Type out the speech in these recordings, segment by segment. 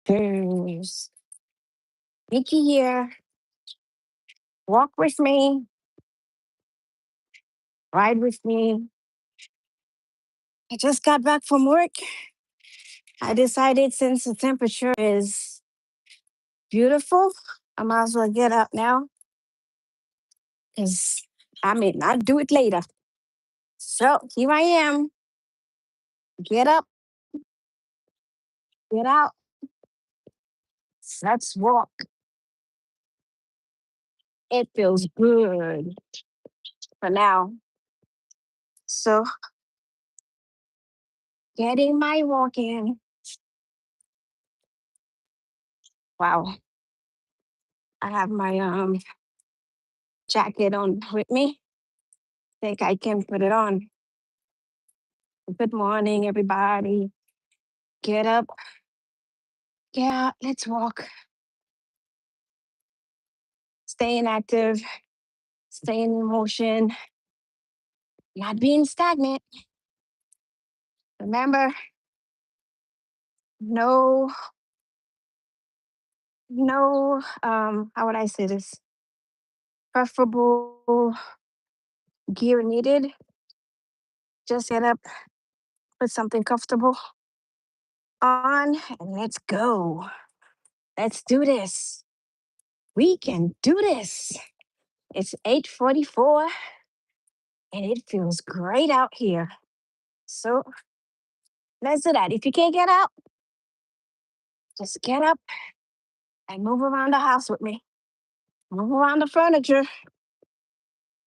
There's Mickie here. Walk with me, ride with me. I just got back from work. I decided since the temperature is beautiful, I might as well get up now because I may not do it later. So here I am. Get up, get out. Let's walk. It feels good for now. So getting my walk in. Wow. I have my jacket on with me. Think I can put it on. Good morning, everybody. Get up, get out, let's walk. Staying active, staying in motion, not being stagnant. Remember, no, no, how would I say this? Preferable gear needed. Just get up, put something comfortable on, and let's go. Let's do this. We can do this. It's 8:44 and it feels great out here. So let's do that. If you can't get out, just get up and move around the house with me. Move around the furniture.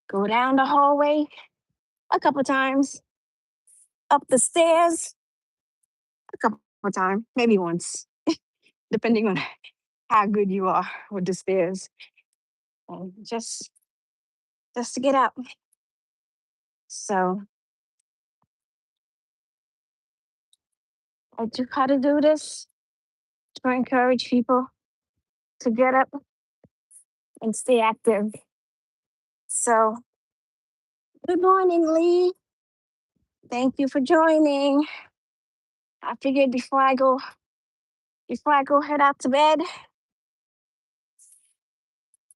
Go down the hallway a couple times. Up the stairs a couple times, maybe once, depending on how good you are with the stairs. And just to get out. So I do how to do this to encourage people to get up and stay active. So good morning, Lee. Thank you for joining. I figured before I go head out to bed,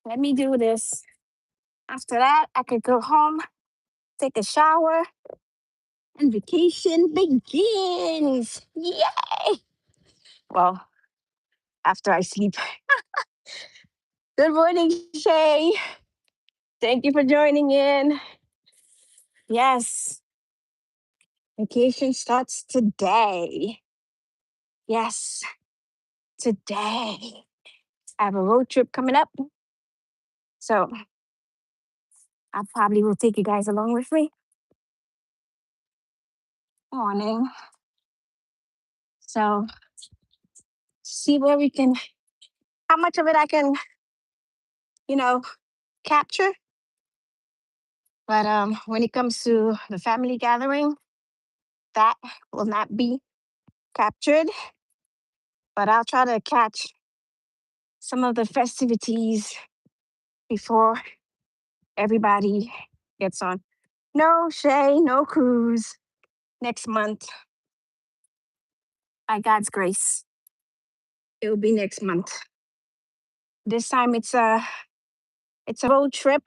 let me do this. After that, I could go home, take a shower, and vacation begins. Yay! Well, after I sleep. Good morning, Shay. Thank you for joining in. Yes, vacation starts today. Yes, today. I have a road trip coming up. So I probably will take you guys along with me. Morning. So see where we can, how much of it I can, you know, capture. But when it comes to the family gathering, that will not be captured. But I'll try to catch some of the festivities before everybody gets on. No, Shay, no cruise next month. By God's grace, it will be next month. This time it's a road trip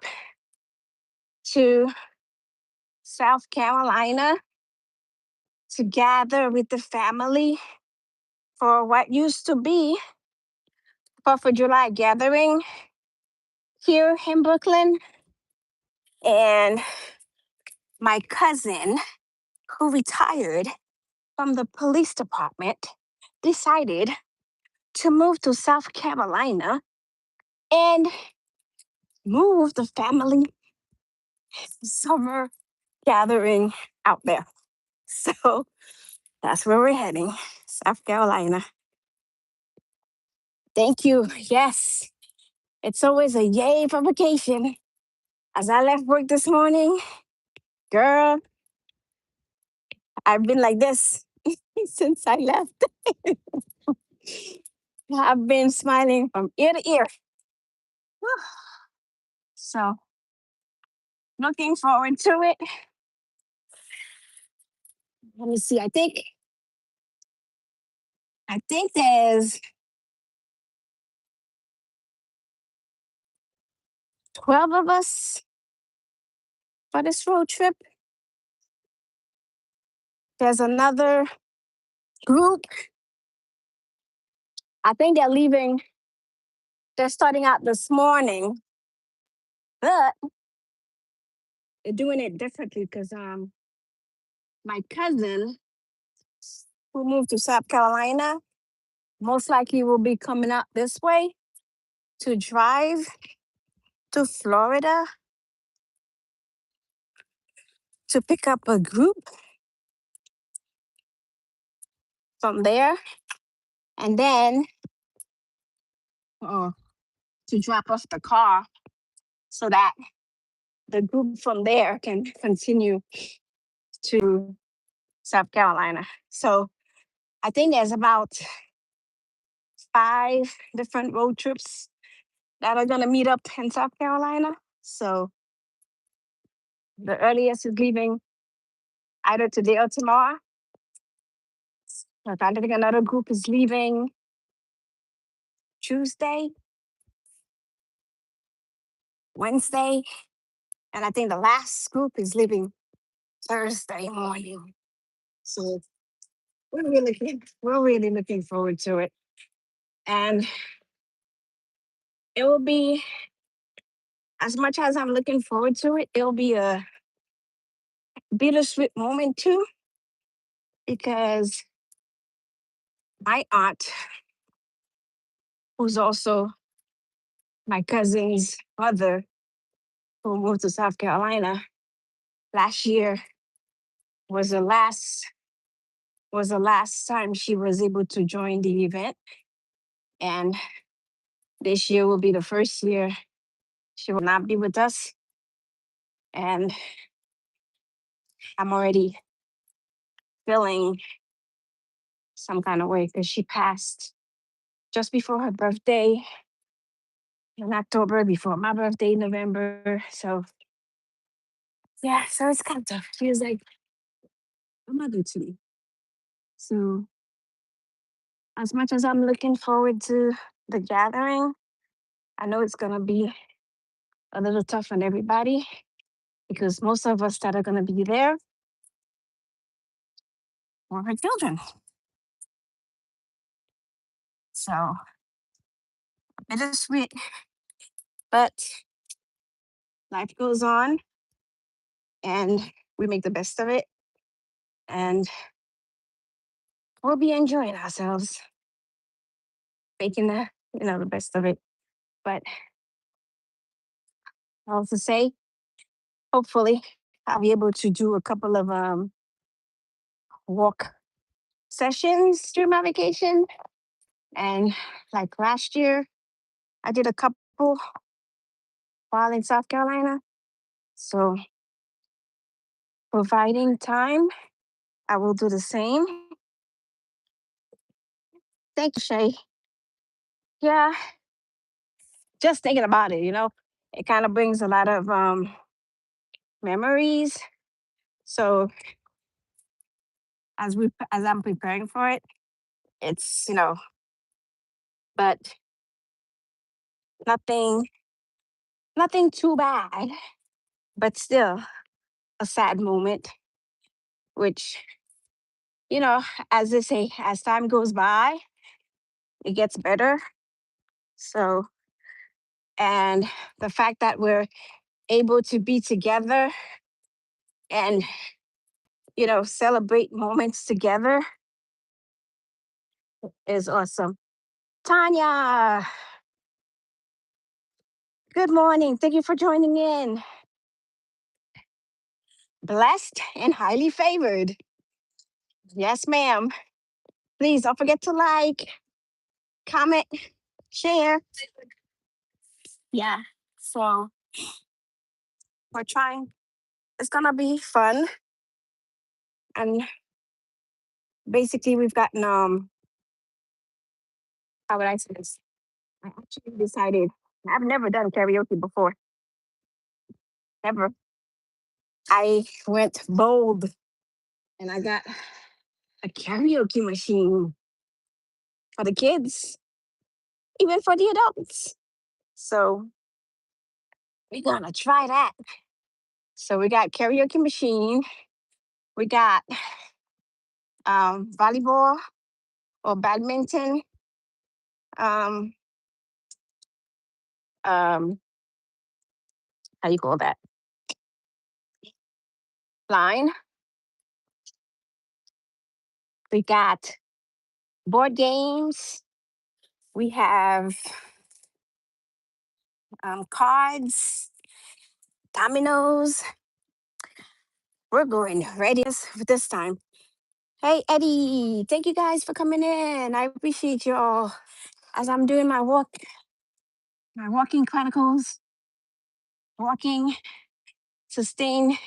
to South Carolina to gather with the family for what used to be 4th of July gathering here in Brooklyn. And my cousin, who retired from the police department, decided to move to South Carolina and move the family summer gathering out there. So that's where we're heading, South Carolina. Thank you. Yes, it's always a yay for vacation. As I left work this morning, girl, I've been like this since I left. I've been smiling from ear to ear. So looking forward to it. Let me see. I think there's 12 of us for this road trip. There's another group. I think they're leaving. They're starting out this morning, but they're doing it differently because my cousin who moved to South Carolina most likely will be coming out this way to drive to Florida to pick up a group from there and then uh, to drop off the car so that the group from there can continue to South Carolina. So I think there's about 5 different road trips that are going to meet up in South Carolina. So the earliest is leaving either today or tomorrow. I think another group is leaving Tuesday, Wednesday, and I think the last group is leaving Thursday morning. So we're really looking forward to it. And it will be, as much as I'm looking forward to it, it'll be a bittersweet moment too, because my aunt, who's also my cousin's mother, who moved to South Carolina last year, was the last time she was able to join the event. And this year will be the first year she will not be with us. And I'm already feeling some kind of way because she passed just before her birthday in October, before my birthday in November. So yeah, so it's kind of tough. She was like a mother to me. So as much as I'm looking forward to the gathering, I know it's gonna be a little tough on everybody because most of us that are gonna be there were her children. So bittersweet, but life goes on and we make the best of it. And we'll be enjoying ourselves, making the best of it. But I also say, hopefully, I'll be able to do a couple of walk sessions during my vacation. And like last year, I did a couple while in South Carolina. So providing time, I will do the same. Thank you, Shay. Yeah, just thinking about it, it kind of brings a lot of memories. So as I'm preparing for it, it's but nothing nothing too bad, but still a sad moment, which, you know, as they say, as time goes by, it gets better. So, and the fact that we're able to be together and, celebrate moments together is awesome. Tanya, good morning. Thank you for joining in. Blessed and highly favored. Yes, ma'am. Please don't forget to like, comment, share. Yeah. So we're trying. It's gonna be fun. And basically we've gotten how would I say this? I actually decided I've never done karaoke before. Never. I went bold and I got a karaoke machine for the kids, even for the adults. So We're gonna try that. So we got karaoke machine. We got volleyball or badminton. Um, um, how you call that? Line. We got board games. We have cards, dominoes. We're going ready for this time. Hey, Eddie, thank you guys for coming in. I appreciate you all as I'm doing my walking chronicles, walking, sustain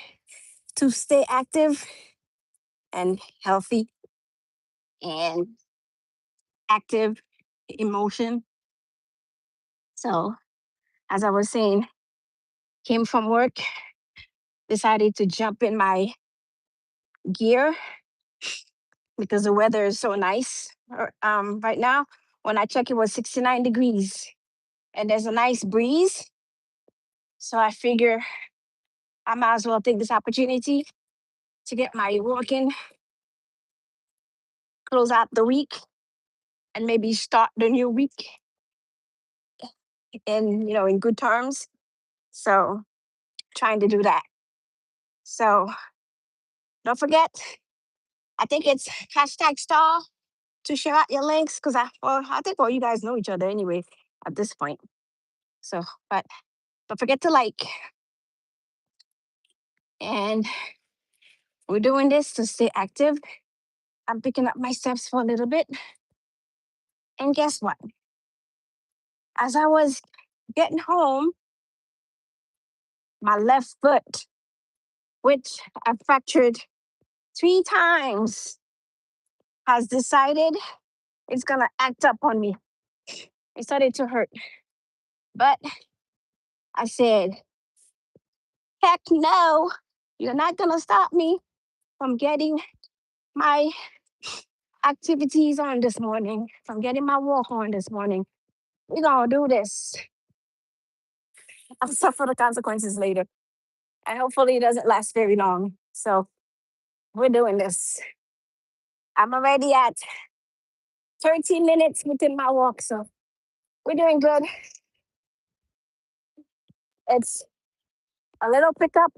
to stay active and healthy and active emotion. So, as I was saying, came from work, decided to jump in my gear because the weather is so nice. Right now, when I check, it was 69 degrees and there's a nice breeze. So I figure I might as well take this opportunity to get my walking, close out the week, and maybe start the new week in good terms. So trying to do that. So don't forget, I think it's hashtag star to share out your links because I think all you guys know each other anyway at this point. So, but don't forget to like. And we're doing this to stay active. I'm picking up my steps for a little bit. And guess what? As I was getting home, my left foot, which I fractured 3 times, has decided it's gonna act up on me. It started to hurt. But I said, heck no, you're not gonna stop me from getting my activities on this morning, from getting my walk on this morning. We're gonna do this. I'll suffer the consequences later. And hopefully it doesn't last very long. So we're doing this. I'm already at 13 minutes within my walk, so we're doing good. It's a little pickup,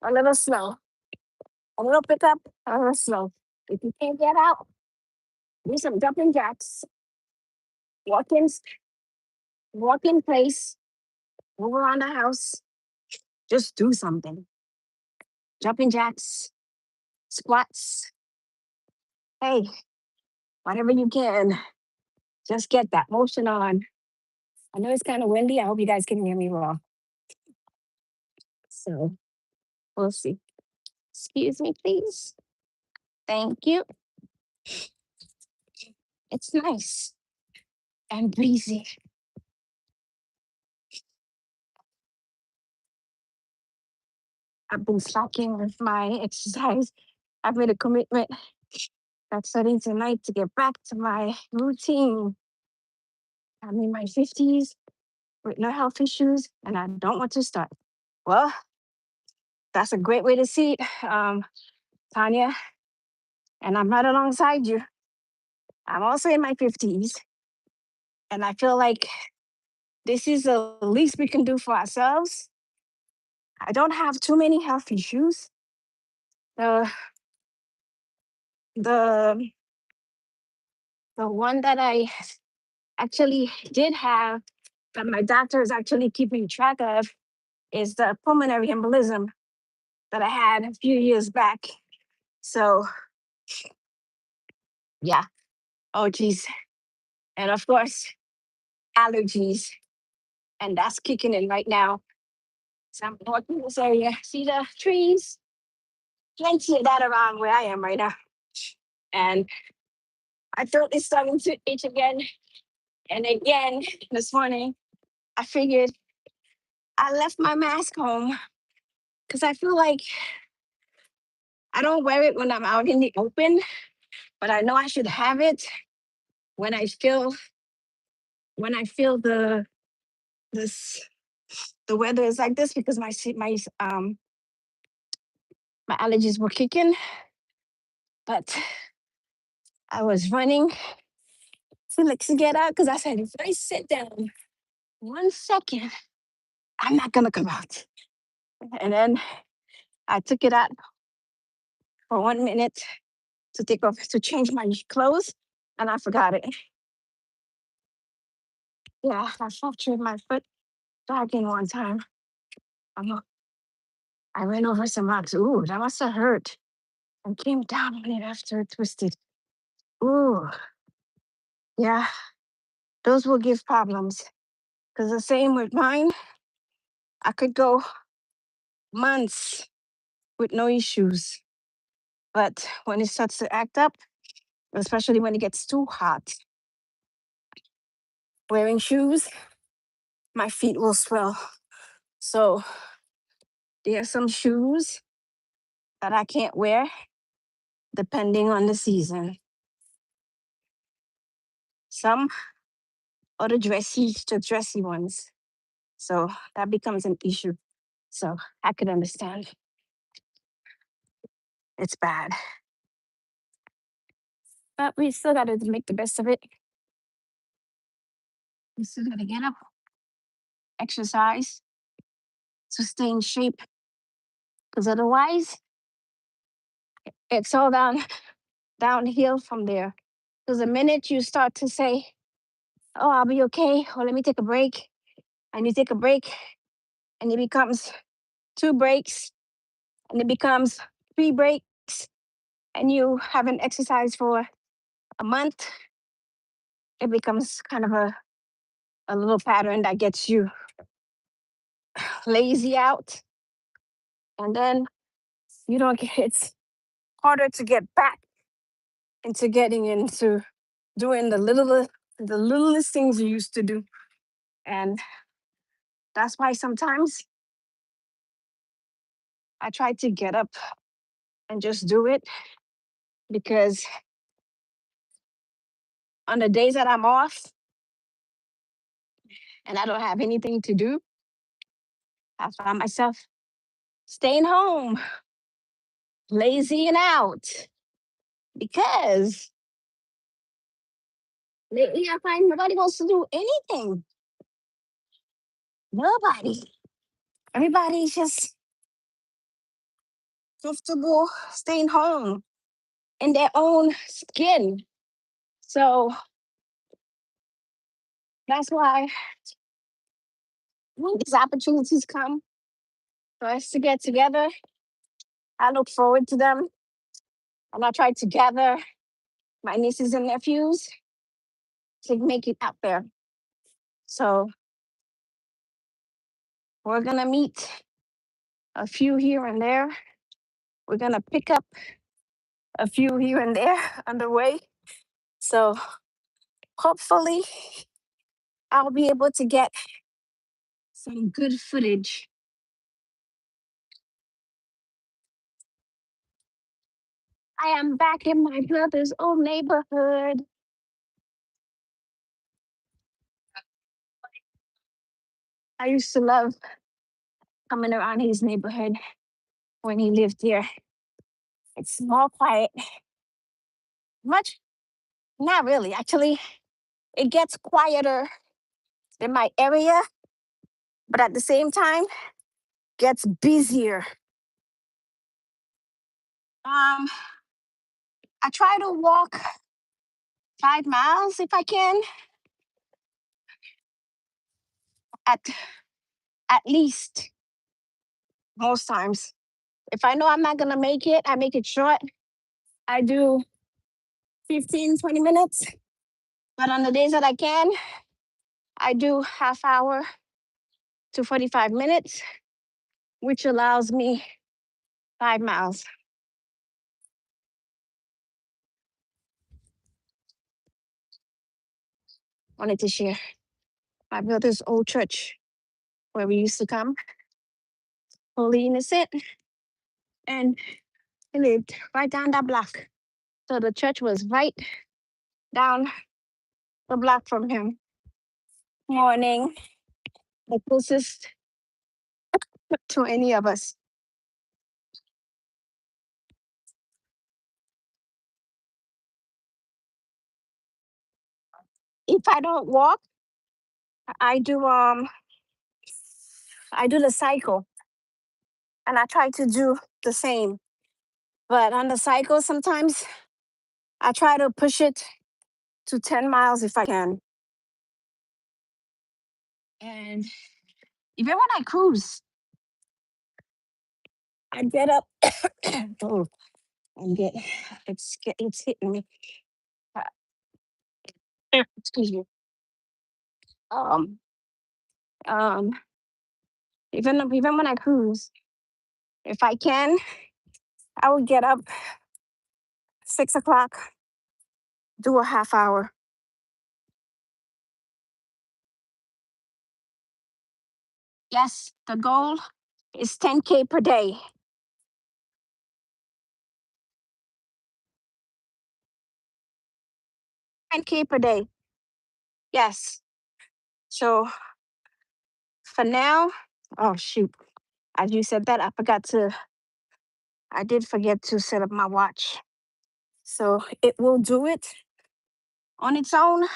a little slow. A little pickup, a little slow. If you can't get out, do some jumping jacks, walk in, walk in place, move around the house, just do something. Jumping jacks, squats. Hey, whatever you can, just get that motion on. I know it's kind of windy. I hope you guys can hear me well. So we'll see. Excuse me, please. Thank you. It's nice and breezy. I've been slacking with my exercise. I've made a commitment that starting tonight to get back to my routine. I'm in my 50s with no health issues, and I don't want to start. Well, that's a great way to see it, Tanya. And I'm right alongside you. I'm also in my 50s, and I feel like this is the least we can do for ourselves. I don't have too many health issues. The the the one that I actually did have that my doctor is actually keeping track of is the pulmonary embolism that I had a few years back. So yeah. Oh geez. And of course, allergies. And that's kicking in right now. So I'm walking this area. See the trees? Plenty of that around where I am right now. And I throat is starting to itch again. And again this morning, I figured I left my mask home because I feel like I don't wear it when I'm out in the open, but I know I should have it when I feel the this. the weather is like this because my allergies were kicking, but I was running to like to get out because I said if I sit down 1 second, I'm not gonna come out. And then I took it out for 1 minute to take off to change my clothes, and I forgot it. Yeah, I fractured my foot jogging one time. Um, I ran over some rocks. Ooh, that must have hurt. And came down on it after it twisted. Ooh, yeah, those will give problems. Because the same with mine, I could go months with no issues. But when it starts to act up, especially when it gets too hot, wearing shoes, my feet will swell. So there are some shoes that I can't wear depending on the season. Some are the dressy ones. So that becomes an issue. So I could understand. It's bad. But we still got to make the best of it. We still got to get up, exercise to stay in shape. Because otherwise, it's all downhill from there. Because the minute you start to say, oh, I'll be okay, or let me take a break, and you take a break, and it becomes 2 breaks, and it becomes 3 breaks, and you haven't exercised for a month, it becomes kind of a little pattern that gets you lazy out. And then you don't get, it's harder to get back into getting into doing the littlest things you used to do. And that's why sometimes I try to get up and just do it, because on the days that I'm off and I don't have anything to do, I find myself staying home, lazying out. Because lately I find nobody wants to do anything. Nobody. Everybody's just comfortable staying home in their own skin. So that's why when these opportunities come for us to get together, I look forward to them. And I try to gather my nieces and nephews to make it out there. So we're gonna meet a few here and there. We're gonna pick up a few here and there on the way. So hopefully I'll be able to get some good footage. I am back in my brother's old neighborhood. I used to love coming around his neighborhood when he lived here. It's more quiet. Much, not really. Actually, it gets quieter in my area, but at the same time, gets busier. Um, I try to walk 5 miles if I can, at at least most times. If I know I'm not gonna make it, I make it short. I do 15, 20 minutes. But on the days that I can, I do half hour to 45 minutes, which allows me 5 miles. Wanted to share my brother's old church where we used to come, holy innocent, and he lived right down that block. So the church was right down the block from him. Morning, the closest to any of us. If I don't walk, I do I do the cycle, and I try to do the same. But on the cycle, sometimes I try to push it to 10 miles if I can. And even when I cruise, I get up. Oh, and get it's hitting me. Uh, Excuse me. Um, um, even when I cruise, if I can, I would get up 6 o'clock, do a half hour. Yes, the goal is 10K per day. 10K per day. Yes. So for now, oh shoot, as you said that, I did forget to set up my watch. So it will do it on its own,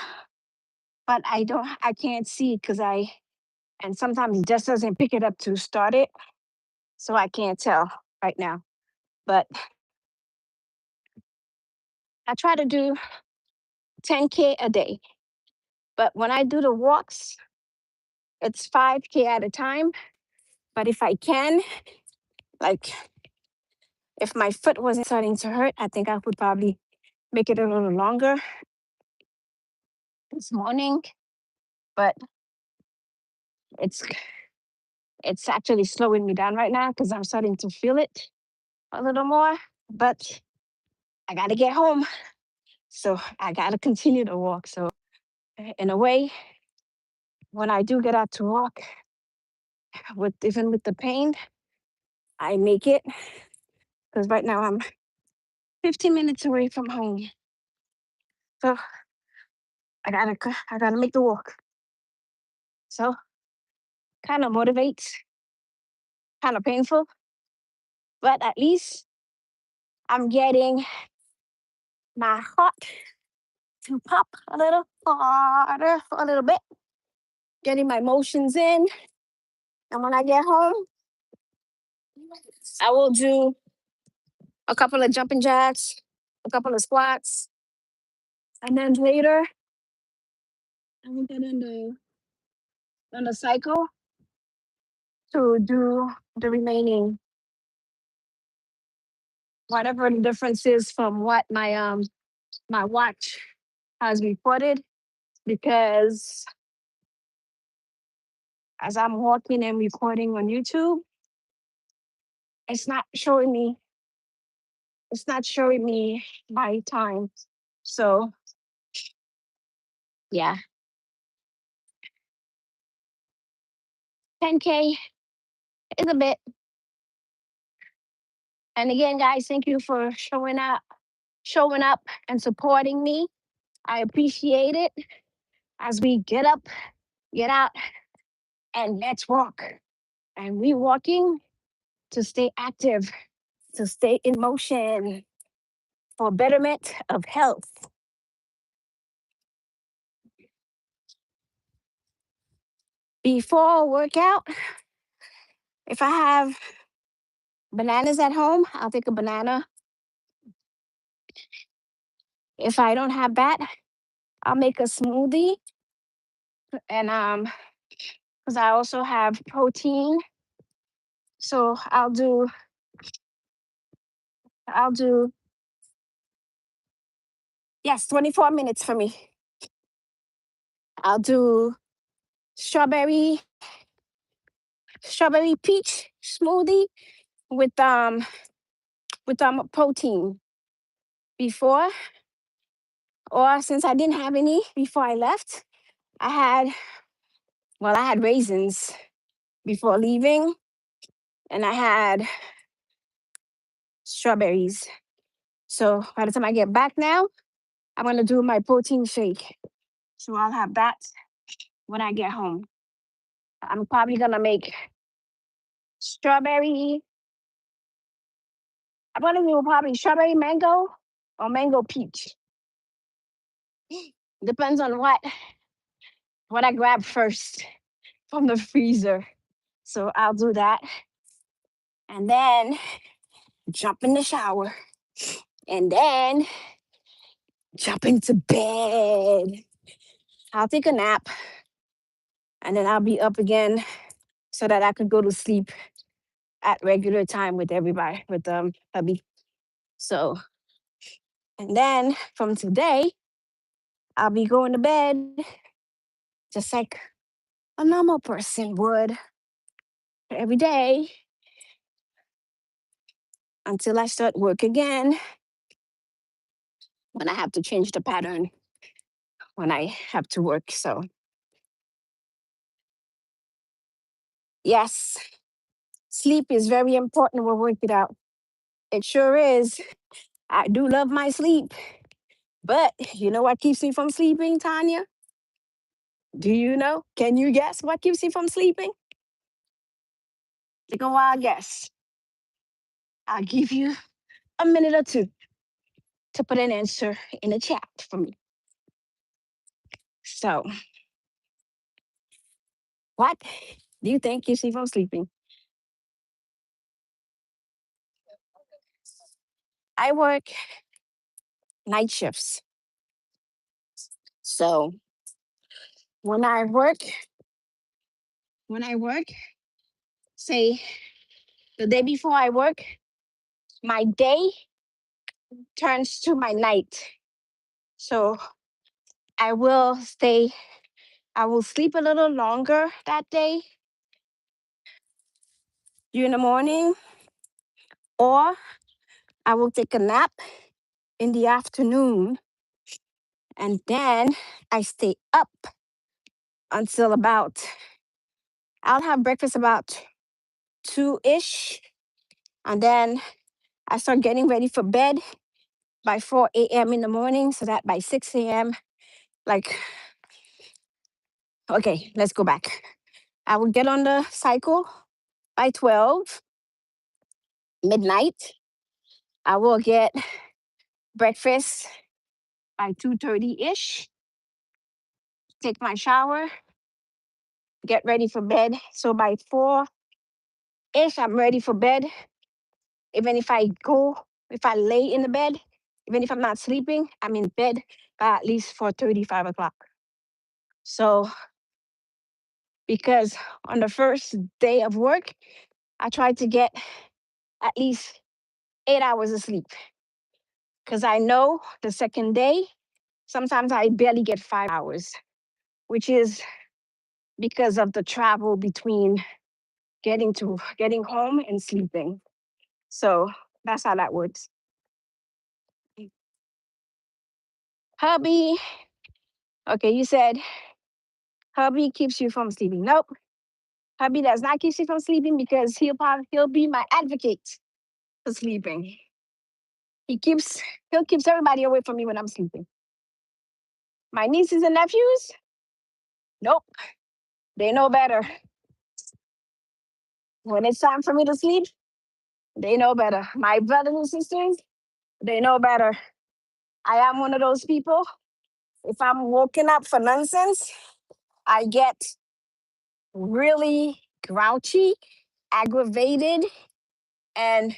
but I can't see because and sometimes it just doesn't pick it up to start it. So I can't tell right now. But I try to do 10K a day. But when I do the walks, it's 5K at a time. But if I can, like if my foot wasn't starting to hurt, I think I would probably make it a little longer this morning. But it's it's actually slowing me down right now because I'm starting to feel it a little more. But I gotta get home. So I gotta continue to walk. So in a way, when I do get out to walk, with even with the pain, I make it because right now I'm 15 minutes away from home. So I gotta make the walk. So kind of motivates, kind of painful, but at least I'm getting my heart to pop a little harder for a little bit, getting my motions in. And when I get home, I will do a couple of jumping jacks, a couple of squats, and then later I will get on the cycle to do the remaining, whatever the difference is from what my watch has reported. Because as I'm walking and recording on YouTube, it's not showing me it's not showing me my time. So yeah, 10K is a bit. And again, guys, thank you for showing up and supporting me. I appreciate it. As we get up, get out, and let's walk. And we walking to stay active, to stay in motion for betterment of health. Before a workout, if I have bananas at home, I'll take a banana. If I don't have that, I'll make a smoothie. And because I also have protein. So I'll do yes, 24 minutes for me. I'll do strawberry strawberry peach smoothie with protein before, or since I didn't have any before I left, I had I had raisins before leaving, and I had strawberries. So by the time I get back now, I'm gonna do my protein shake. So I'll have that when I get home. I'm probably gonna make strawberry. I'm gonna do probably strawberry mango or mango peach. Depends on what I grab first from the freezer. So I'll do that. And then jump in the shower. And then jump into bed. I'll take a nap. And then I'll be up again so that I could go to sleep at regular time with everybody, with hubby. So, and then from today, I'll be going to bed just like a normal person would every day until I start work again when I have to change the pattern when I have to work. So, yes, sleep is very important. We'll work it out. It sure is. I do love my sleep. But you know what keeps me from sleeping, Tanya? Do you know? Can you guess what keeps me from sleeping? Take a wild guess. I'll give you a minute or two to put an answer in the chat for me. So, what do you think keeps me from sleeping? I work night shifts. So, when I work, when I work, say the day before I work, my day turns to my night. So, I will stay, I will sleep a little longer that day during the morning, or I will take a nap in the afternoon, and then I stay up until about, I'll have breakfast about 2-ish, and then I start getting ready for bed by 4 a.m. in the morning, so that by 6 a.m., like, okay, let's go back. I will get on the cycle by 12 midnight. I will get breakfast by 2:30-ish, take my shower, get ready for bed. So by 4-ish, I'm ready for bed. Even if I lay in the bed, even if I'm not sleeping, I'm in bed by at least 4:30, 5 o'clock. So because on the first day of work, I try to get at least 8 hours of sleep. Because I know the second day, sometimes I barely get 5 hours, which is because of the travel between getting home and sleeping. So that's how that works. Hubby, okay, you said hubby keeps you from sleeping. Nope, hubby does not keep you from sleeping because he'll be my advocate for sleeping. He keeps he'll keeps everybody away from me when I'm sleeping. My nieces and nephews, nope, they know better. When it's time for me to sleep, they know better. My brothers and sisters, they know better. I am one of those people. If I'm woken up for nonsense, I get really grouchy, aggravated, and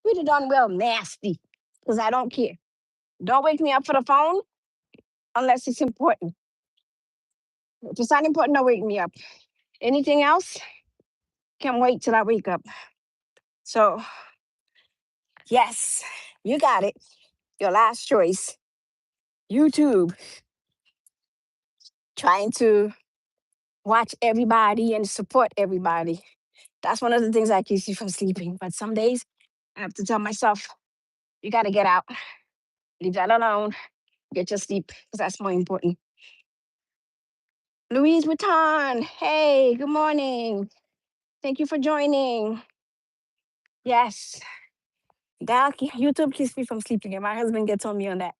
pretty darn well nasty because I don't care. Don't wake me up for the phone unless it's important. If it's not important, don't wake me up. Anything else can wait till I wake up. So, yes, you got it. Your last choice, YouTube. Trying to watch everybody and support everybody. That's one of the things that keeps you from sleeping. But some days I have to tell myself, you got to get out, leave that alone, get your sleep, because that's more important. Louise Vuitton, hey, good morning. Thank you for joining. Yes, YouTube keeps me from sleeping, and my husband gets on me on that.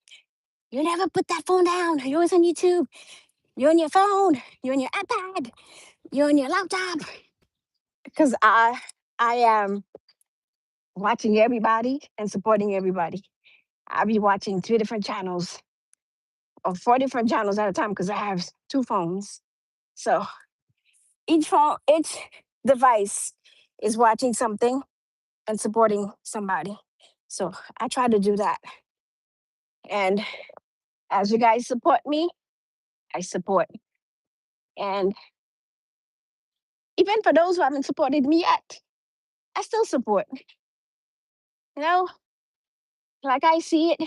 You never put that phone down. You're always on YouTube. You're on your phone. You're on your iPad. You're on your laptop. because I am watching everybody and supporting everybody. I'll be watching 2 different channels or 4 different channels at a time because I have 2 phones. So each device is watching something and supporting somebody. So I try to do that. And as you guys support me, I support. And even for those who haven't supported me yet, I still support. You know, like I see it,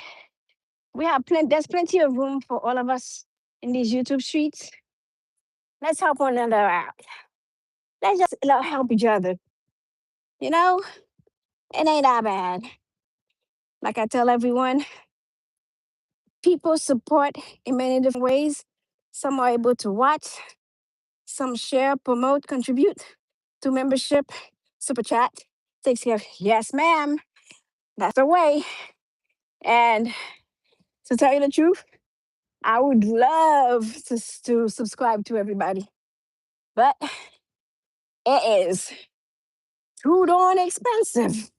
there's plenty of room for all of us in these YouTube streets. Let's help one another out. Let's just help each other. You know, it ain't that bad. Like I tell everyone, people support in many different ways. Some are able to watch, some share, promote, contribute to membership, super chat, takes care of, yes, ma'am, that's the way. And to tell you the truth, I would love to subscribe to everybody, but it is too darn expensive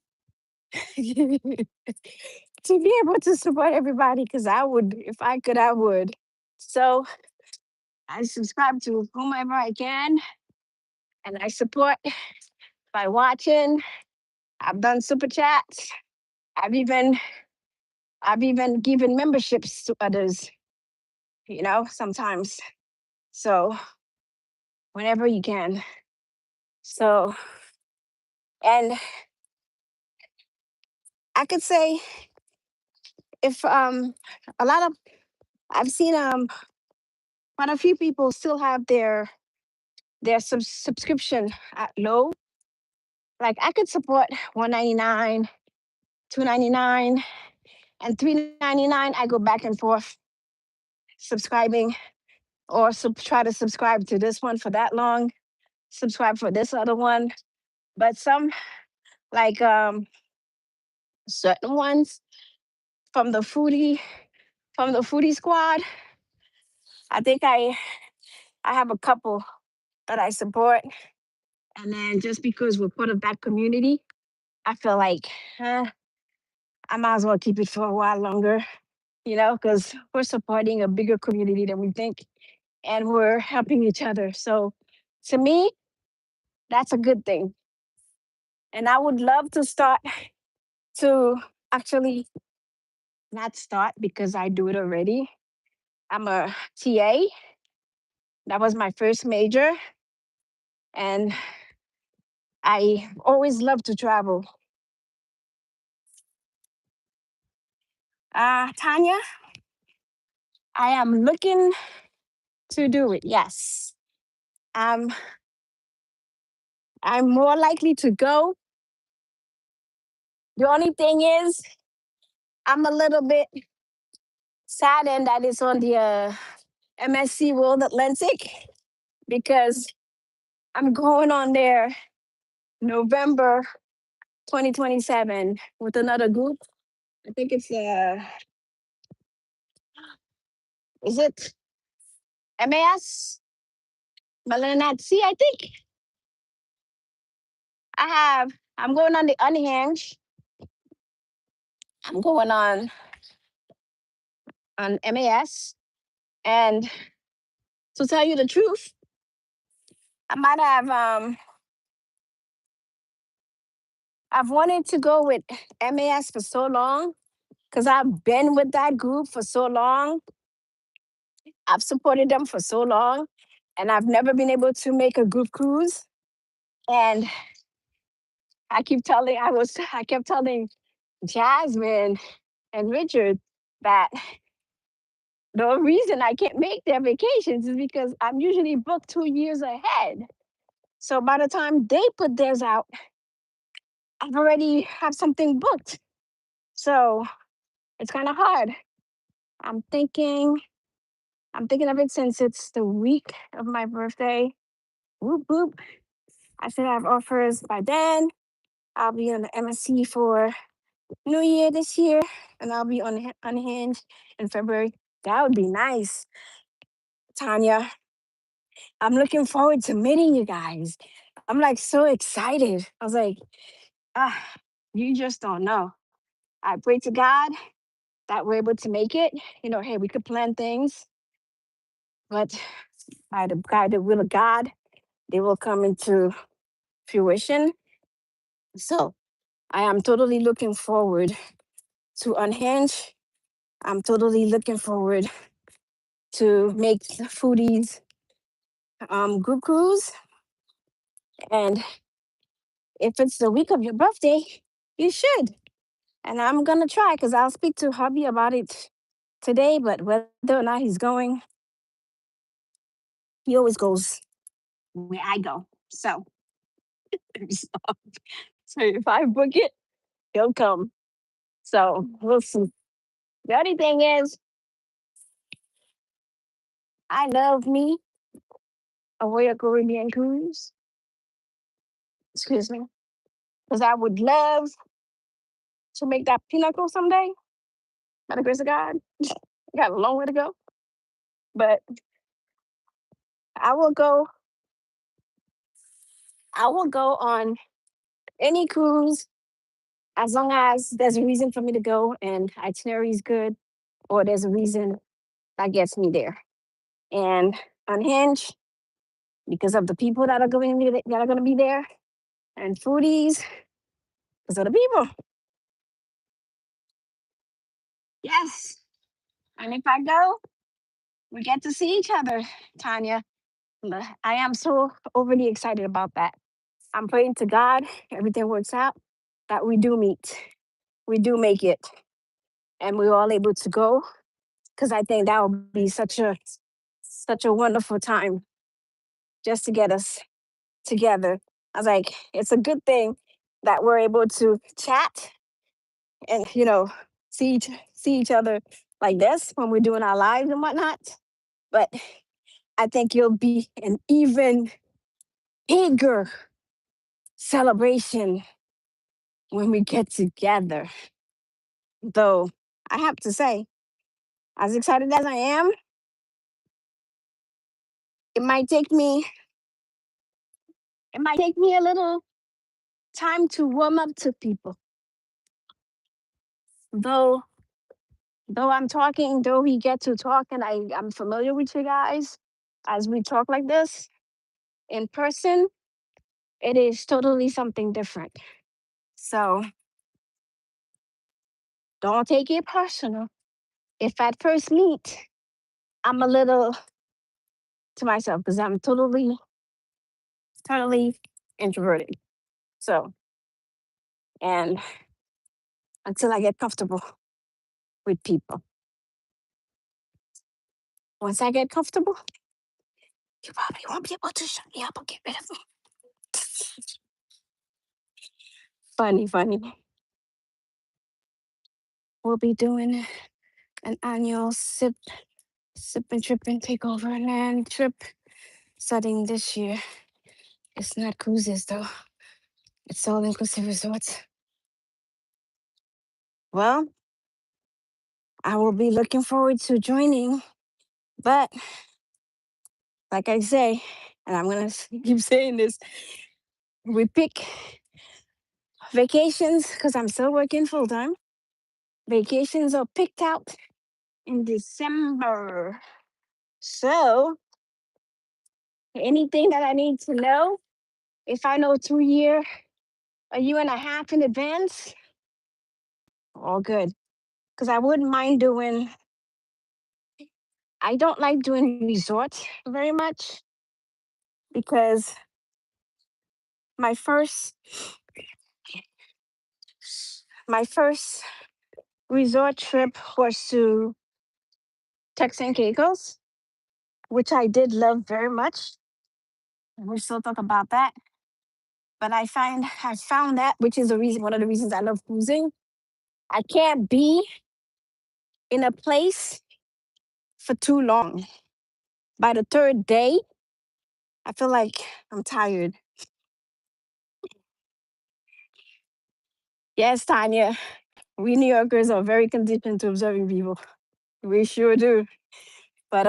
to be able to support everybody because I would, if I could, I would. So I subscribe to whomever I can and I support by watching. I've done super chats. I've even I've even given memberships to others, sometimes. So whenever you can. So and I could say if a lot of I've seen quite a few people still have their subscription at low. Like I could support 199, 299, and 399. I go back and forth subscribing or try to subscribe to this one for that long, subscribe for this other one. But some like certain ones from the foodie squad, I think I have a couple that I support. And then just because we're part of that community, I feel like I might as well keep it for a while longer, because we're supporting a bigger community than we think and we're helping each other. So to me, that's a good thing. And I would love to start to actually not start because I do it already. I'm a TA. That was my first major. And I always love to travel. Tanya, I am looking to do it. Yes. Um, I'm more likely to go. The only thing is, I'm a little bit saddened that it's on the MSC World Atlantic because I'm going on there November 2027 with another group. I think it's is it MAS? Melanatsi, I think. I'm going on the unhinged. I'm going on MAS. And to tell you the truth, I might have I've wanted to go with MAS for so long because I've been with that group for so long. I've supported them for so long, and I've never been able to make a group cruise. And I kept telling Jasmine and Richard that the reason I can't make their vacations is because I'm usually booked 2 years ahead. So by the time they put theirs out, I've already have something booked. So it's kind of hard. I'm thinking, I'm thinking of it since it's the week of my birthday. Whoop whoop. I should have offers by then. I'll be on the MSC for New Year this year, and I'll be on Unhinged in February. That would be nice, Tanya. I'm looking forward to meeting you guys. I'm like so excited. I was like, ah, you just don't know. I pray to God that we're able to make it. Hey, we could plan things, but by the will of God, they will come into fruition. So I am totally looking forward to Unhinge. I'm totally looking forward to make foodies group cruise. And if it's the week of your birthday, you should. And I'm gonna try because I'll speak to hubby about it today. But whether or not he's going, he always goes where I go. So, so if I book it, he'll come. So we'll see. The only thing is, I love me a Royal Caribbean cruise. Excuse me, because I would love to make that pinnacle someday. By the grace of God, I got a long way to go, but I will go. I will go on any cruise as long as there's a reason for me to go and itinerary is good, or there's a reason that gets me there. And Unhinged, because of the people that are going to be there, and foodies because of the people. Yes. And if I go, we get to see each other, Tanya. I am so overly excited about that. I'm praying to God, everything works out, that we do meet, we do make it, and we're all able to go. Because I think that would be such a wonderful time just to get us together. I was like, it's a good thing that we're able to chat and see each other like this when we're doing our lives and whatnot. But I think you'll be an even bigger celebration when we get together. Though I have to say, as excited as I am, it might take me a little time to warm up to people. Though though we get to talk and I'm familiar with you guys as we talk like this in person, it is totally something different. So don't take it personal. If at first meet, I'm a little to myself because I'm totally introverted. So, and until I get comfortable with people, once I get comfortable, you probably won't be able to shut me up or get rid of me. Funny, funny. We'll be doing an annual sip and trip and takeover and land trip starting this year. It's not cruises though. It's all inclusive resorts. Well, I will be looking forward to joining, but like I say, and I'm gonna keep saying this, we pick vacations because I'm still working full time. Vacations are picked out in December. So anything that I need to know, if I know a year and a half in advance, all good. Because I wouldn't mind doing, I don't like doing resorts very much because my first my first resort trip was to Turks and Caicos, which I did love very much. We still talk about that. But I found that, which is one of the reasons I love cruising. I can't be in a place for too long. By the third day, I feel like I'm tired. Yes, Tanya, we New Yorkers are very conditioned to observing people. We sure do. But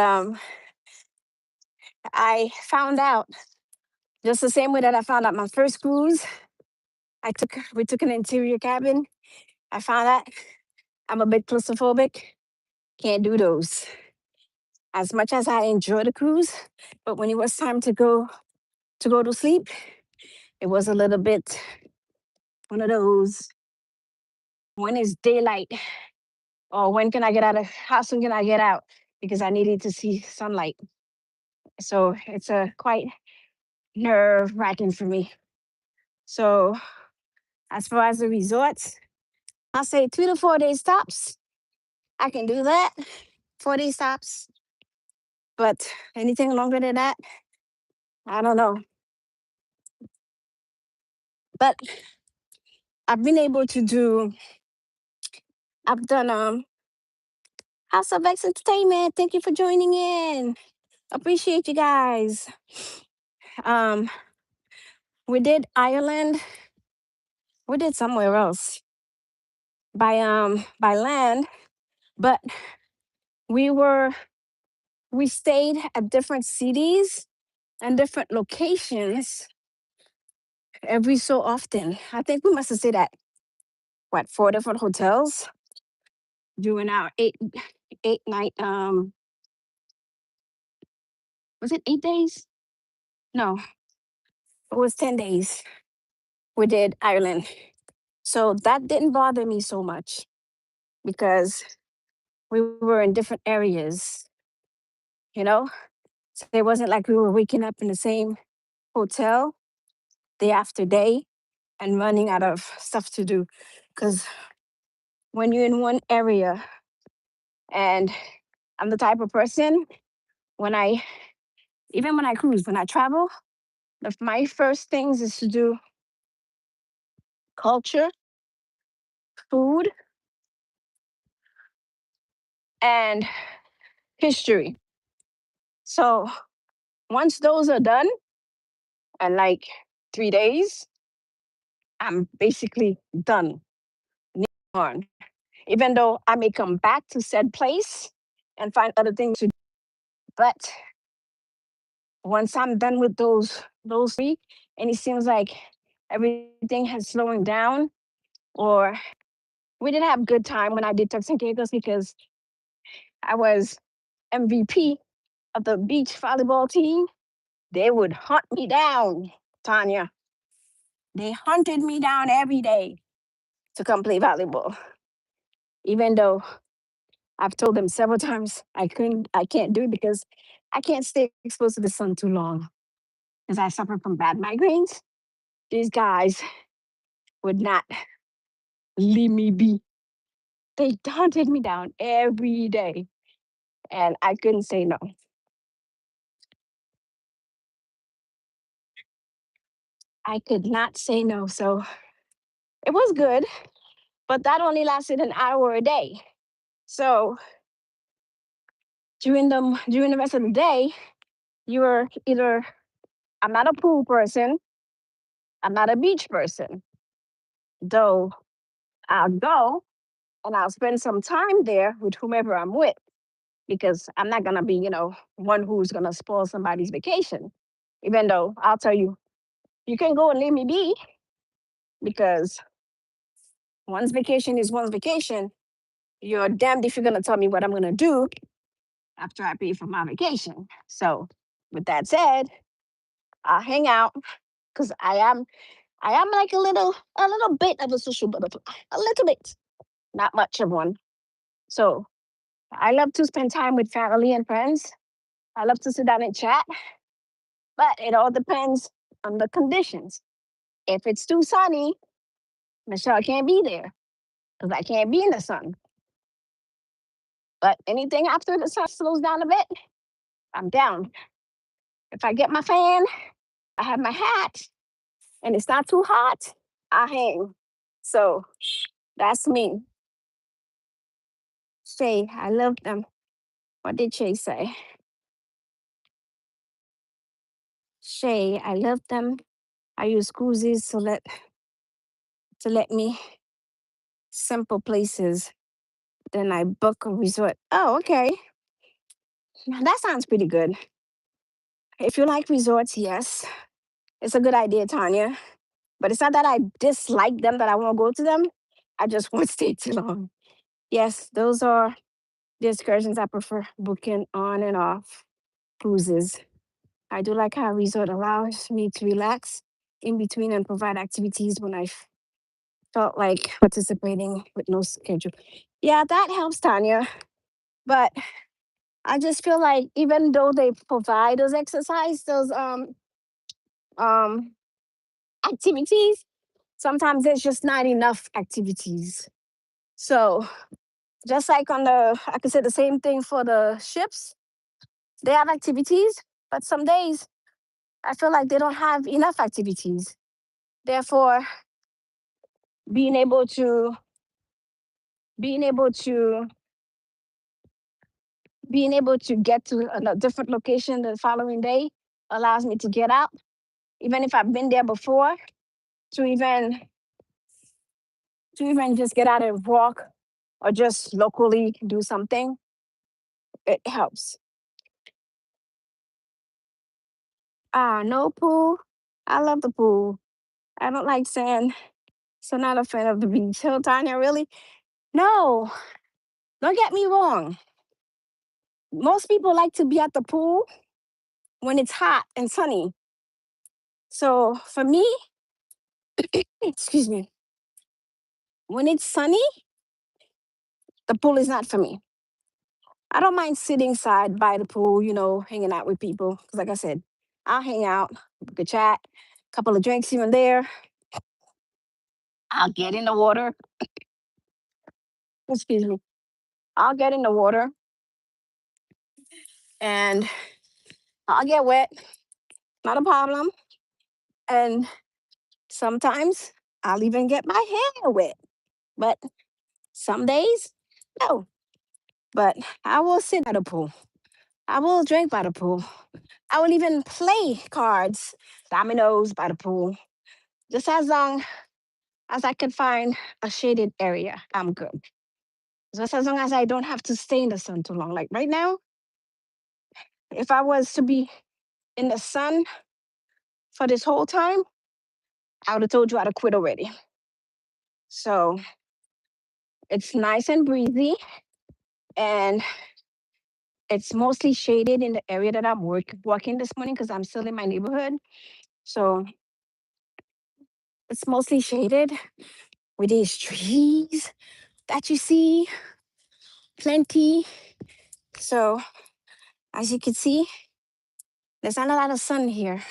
I found out Just the same way that I found out my first cruise, we took an interior cabin. I found out I'm a bit claustrophobic. Can't do those. As much as I enjoy the cruise, but when it was time to go to sleep, it was a little bit one of those, when is daylight, or when can I get out of, how soon can I get out, because I needed to see sunlight. So it's a quite nerve wracking for me. So as far as the resorts, I'll say 2 to 4 day stops. I can do that. 4 day stops. But anything longer than that, I don't know. But I've been able to do, I've done House of X Entertainment. Thank you for joining in. Appreciate you guys. Um, we did Ireland. We did somewhere else by land, but we were we stayed at different cities and different locations every so often. I think we must have stayed at what, 4 different hotels during our eight night, was it 8 days? No, it was 10 days. We did Ireland. So that didn't bother me so much because we were in different areas, you know? So it wasn't like we were waking up in the same hotel day after day and running out of stuff to do. Because when you're in one area, and I'm the type of person, when I, even when I cruise, when I travel, my first things is to do culture, food, and history. So once those are done, and like 3 days, I'm basically done. On. Even though I may come back to said place and find other things to do. But once I'm done with those three, and it seems like everything has slowing down, or we didn't have good time when I did Turks and Caicos because I was MVP of the beach volleyball team. They would hunt me down, Tanya. They hunted me down every day to come play volleyball, even though I've told them several times I can't do it because I can't stay exposed to the sun too long because I suffer from bad migraines. These guys would not leave me be. They hunted me down every day, and I couldn't say no. I could not say no. So it was good, but that only lasted an hour a day. So during the rest of the day, you were either, I'm not a pool person, I'm not a beach person, though I'll go and I'll spend some time there with whomever I'm with because I'm not gonna be, one who's gonna spoil somebody's vacation. Even though I'll tell you, you can go and leave me be because one's vacation is one's vacation. You're damned if you're gonna tell me what I'm gonna do after I pay for my vacation. So with that said, I'll hang out because I am like a little bit of a social butterfly. A little bit. Not much of one. So I love to spend time with family and friends. I love to sit down and chat, but it all depends on the conditions. If it's too sunny, Michelle can't be there because I can't be in the sun. But anything after the sun slows down a bit, I'm down. If I get my fan, I have my hat, and it's not too hot, I hang. So that's me. Shay, I love them. What did Shay say? Shay, I love them. I use cruises to let me simple places. Then I book a resort. Oh, okay. That sounds pretty good. If you like resorts, yes. It's a good idea, Tanya. But it's not that I dislike them that I won't go to them. I just won't stay too long. Yes, those are the excursions I prefer booking on and off cruises. I do like how a resort allows me to relax in between and provide activities when I felt like participating with no schedule. Yeah, that helps, Tanya. But I just feel like even though they provide those exercise, those um activities, sometimes there's just not enough activities. So just like on the, I could say the same thing for the ships. They have activities, but some days I feel like they don't have enough activities. Therefore, being able to being able to being able to get to a different location the following day allows me to get out, even if I've been there before, to even just get out and walk or just locally do something. It helps. No pool. I love the pool. I don't like sand, so not a fan of the beach. So Tanya, really? No, don't get me wrong. Most people like to be at the pool when it's hot and sunny. So for me, excuse me, when it's sunny, the pool is not for me. I don't mind sitting side by the pool, hanging out with people. Because like I said, I'll hang out, we could chat, couple of drinks here and there. I'll get in the water. Excuse me. I'll get in the water and I'll get wet. Not a problem. And sometimes I'll even get my hair wet. But some days, no. But I will sit by the pool. I will drink by the pool. I will even play cards, dominoes by the pool. Just as long as I can find a shaded area, I'm good. Just as long as I don't have to stay in the sun too long. Like right now, if I was to be in the sun for this whole time, I would have told you I'd have quit already. So it's nice and breezy, and it's mostly shaded in the area that I'm walking this morning because I'm still in my neighborhood. So it's mostly shaded with these trees that you see, plenty. So as you can see, there's not a lot of sun here,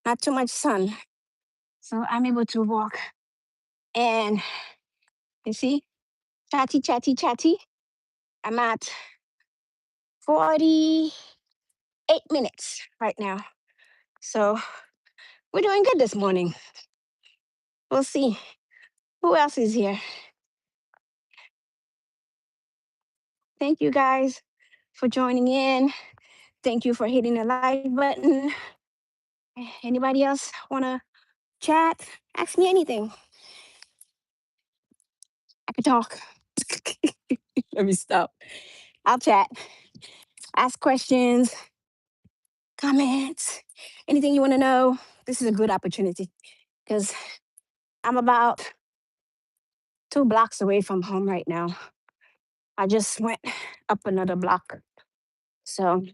not too much sun. So I'm able to walk and you see, chatty, chatty, chatty. I'm at 48 minutes right now. So we're doing good this morning. We'll see. Who else is here? Thank you guys for joining in. Thank you for hitting the like button. Anybody else want to chat? Ask me anything. I could talk. Let me stop. I'll chat. Ask questions, comments, anything you want to know. This is a good opportunity because I'm about 2 blocks away from home right now. I just went up another block. So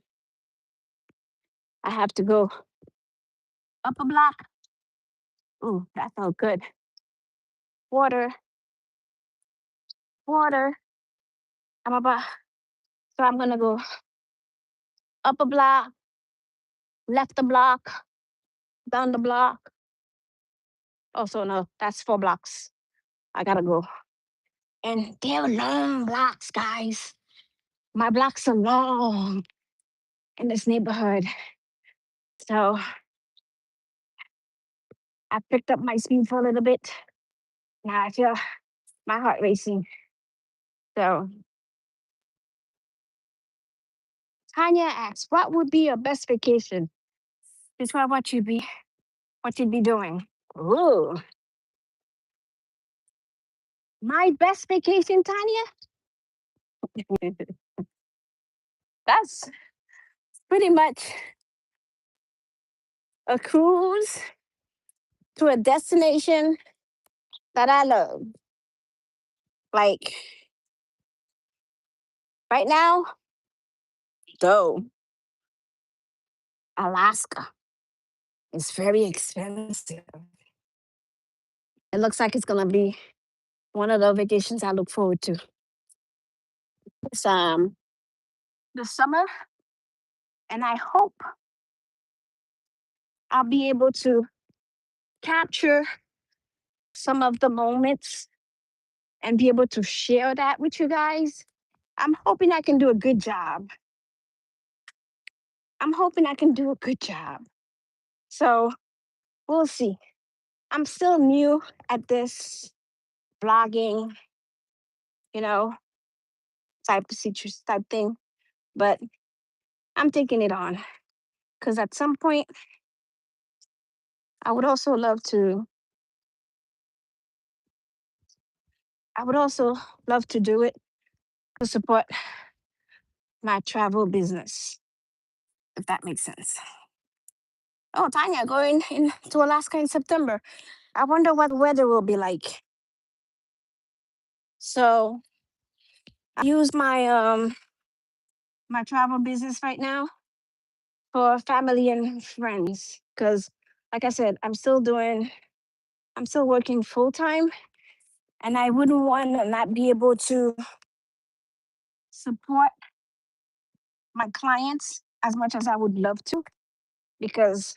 I have to go up a block. Ooh, that felt good. Water, water. I'm about, so I'm going to go up a block, left a block, down the block. Oh, so no, that's 4 blocks. I got to go. And they're long blocks, guys. My blocks are long in this neighborhood. So I picked up my speed for a little bit. Now I feel my heart racing. So Tanya asks, what would be your best vacation? Describe what you'd be doing. Ooh, my best vacation, Tanya? That's pretty much a cruise to a destination that I love. Like right now, though, Alaska is very expensive. It looks like it's gonna be one of the vacations I look forward to. It's the summer, and I hope I'll be able to capture some of the moments and be able to share that with you guys. I'm hoping I can do a good job. I'm hoping I can do a good job. So we'll see. I'm still new at this blogging, you know, type of situation type thing, but I'm taking it on because at some point I would also love to. I would also love to do it to support my travel business, if that makes sense. Oh, Tanya, going into Alaska in September. I wonder what the weather will be like. So I use my travel business right now for family and friends because, like I said, I'm still working full time, and I wouldn't want to not be able to support my clients as much as I would love to because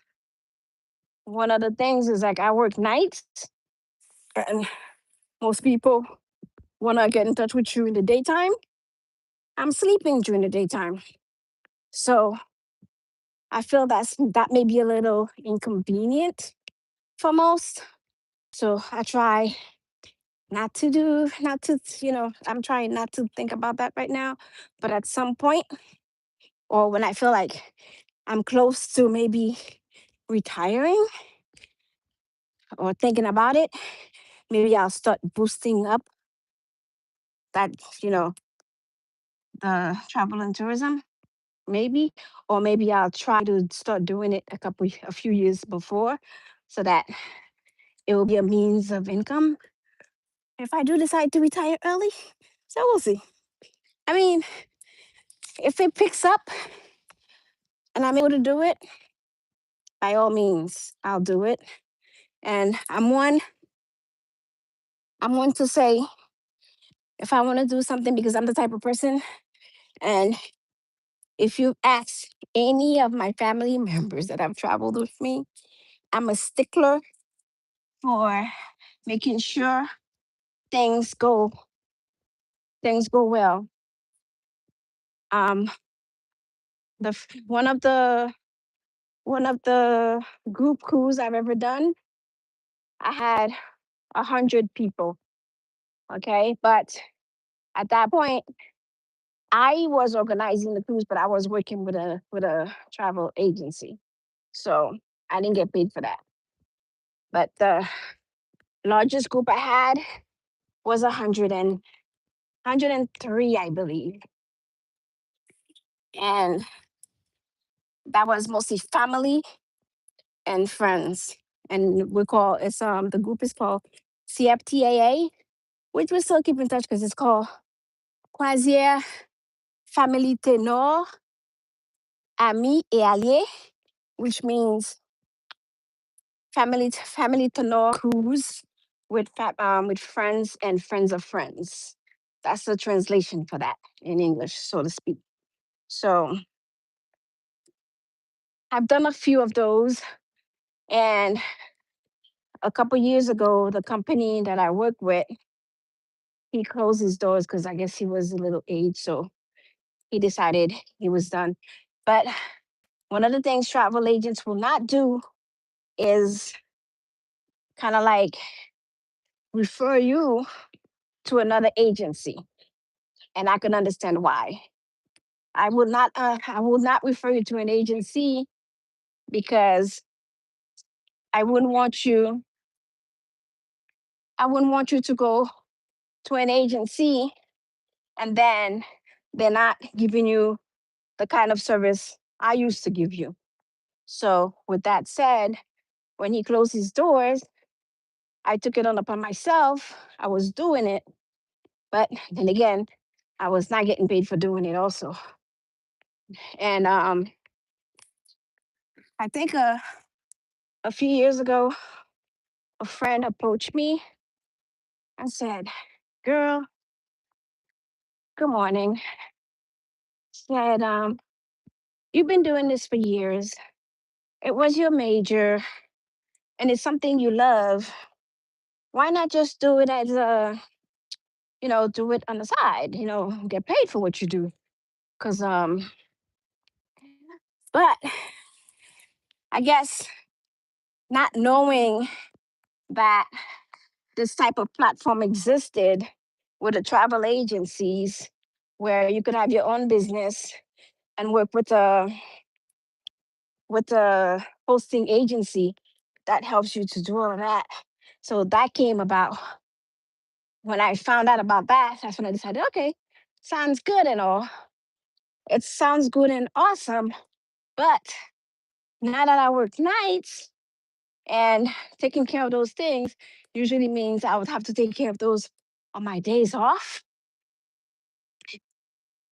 one of the things is like I work nights, and most people want to get in touch with you in the daytime. I'm sleeping during the daytime. So I feel that may be a little inconvenient for most. So I try not to, I'm trying not to think about that right now. But at some point, or when I feel like I'm close to maybe retiring or thinking about it, maybe I'll start boosting up that, you know, the travel and tourism, maybe, or maybe I'll try to start doing it a few years before so that it will be a means of income if I do decide to retire early. So we'll see. I mean, if it picks up and I'm able to do it, by all means, I'll do it. And I'm one to say if I want to do something because I'm the type of person. And if you ask any of my family members that have traveled with me, I'm a stickler for making sure things go things go well. Um, one of the group cruise I've ever done, I had 100 people. Okay, but at that point, I was organizing the cruise, but I was working with a travel agency, so I didn't get paid for that. But the largest group I had was 103, I believe, and that was mostly family and friends. And we call the group is called CFTAA, which we still keep in touch because it's called Croisière Family Ténor Amis et Alliés, which means family Ténor cruise with friends and friends of friends. That's the translation for that in English, so to speak. So I've done a few of those, and a couple years ago, the company that I work with, he closed his doors because I guess he was a little aged, so he decided he was done. But one of the things travel agents will not do is kind of like refer you to another agency, and I can understand why. I will not refer you to an agency because I wouldn't want you I wouldn't want you to go to an agency and then they're not giving you the kind of service I used to give you. So, with that said, when he closed his doors, I took it on upon myself. I was doing it, but then again, I was not getting paid for doing it also. And I think a few years ago, a friend approached me and said, "Girl, good morning." Said, "You've been doing this for years. It was your major, and it's something you love. Why not just do it as do it on the side? Get paid for what you do." Cause but I guess not knowing that this type of platform existed with the travel agencies, where you could have your own business and work with a hosting agency that helps you to do all of that. So that came about when I found out about that. That's when I decided, okay, sounds good and all. It sounds good and awesome, but now that I work nights and taking care of those things usually means I would have to take care of those on my days off.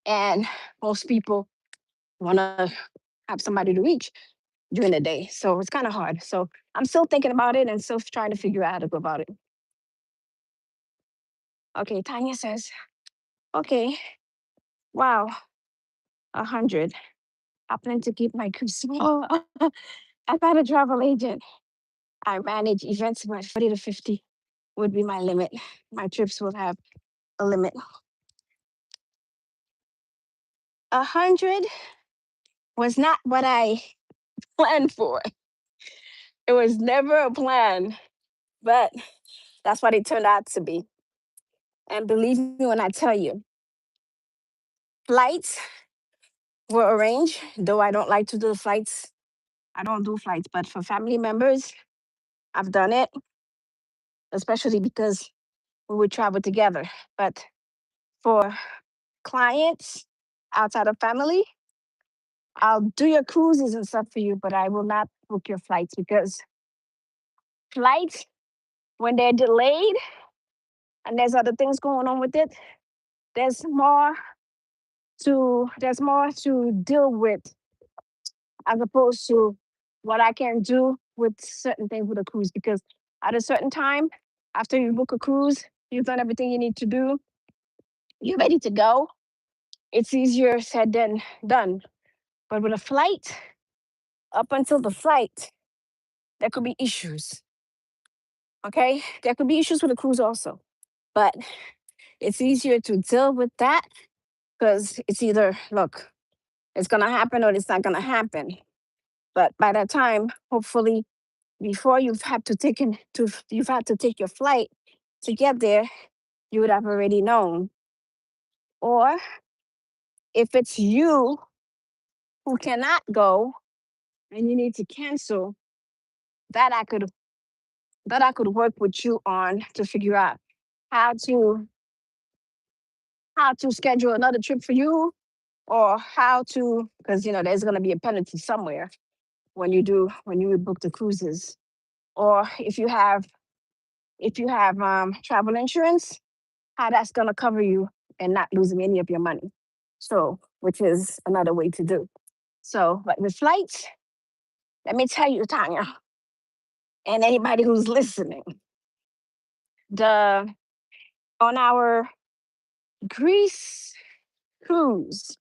And most people want to have somebody to reach during the day. So it's kind of hard. So I'm still thinking about it and still trying to figure out how to go about it. Okay, Tanya says, okay, wow, 100. I plan to keep my crew small. As not a travel agent, I manage events, but 40 to 50 would be my limit. My trips will have a limit. 100 was not what I planned for. It was never a plan, but that's what it turned out to be. And believe me when I tell you, flights were arranged, though I don't like to do flights. I don't do flights, but for family members, I've done it, especially because we would travel together. But for clients outside of family, I'll do your cruises and stuff for you, but I will not book your flights because flights, when they're delayed and there's other things going on with it, there's more there's more to deal with as opposed to what I can do with certain things with a cruise. Because at a certain time, after you book a cruise, you've done everything you need to do, you're ready to go. It's easier said than done. But with a flight, up until the flight, there could be issues. Okay, there could be issues with a cruise also, but it's easier to deal with that because it's either look, it's gonna happen or it's not gonna happen. But by that time, hopefully, before you've had to take your flight to get there, you would have already known. Or if it's you who cannot go and you need to cancel, that I could that I could work with you on to figure out how to how to schedule another trip for you, or how to, because there's going to be a penalty somewhere when you book the cruises. Or if you have travel insurance, how that's going to cover you and not losing any of your money. So, which is another way to do. So, but with flights, let me tell you, Tanya, and anybody who's listening, the on our Greece cruise,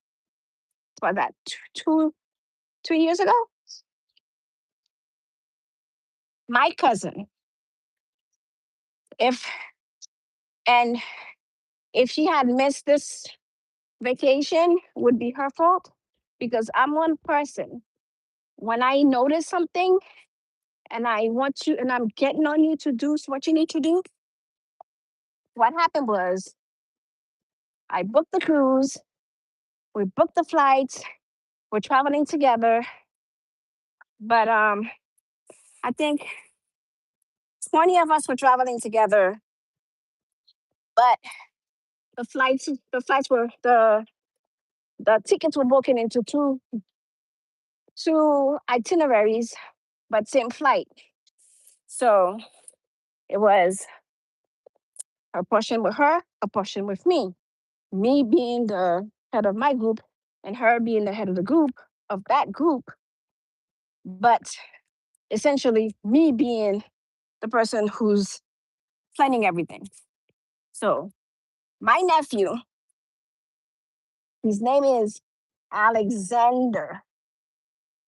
what that 2 years ago, my cousin, if and if she had missed this vacation, would be her fault, because I'm one person. When I notice something and I want you and I'm getting on you to do what you need to do, what happened was I booked the cruise, we booked the flights, we're traveling together, but I think 20 of us were traveling together, but the flights were the tickets were broken into two itineraries, but same flight. So it was a portion with her, a portion with me. Me being the head of my group and her being the head of the group of that group, but essentially me being the person who's planning everything. So my nephew, his name is Alexander.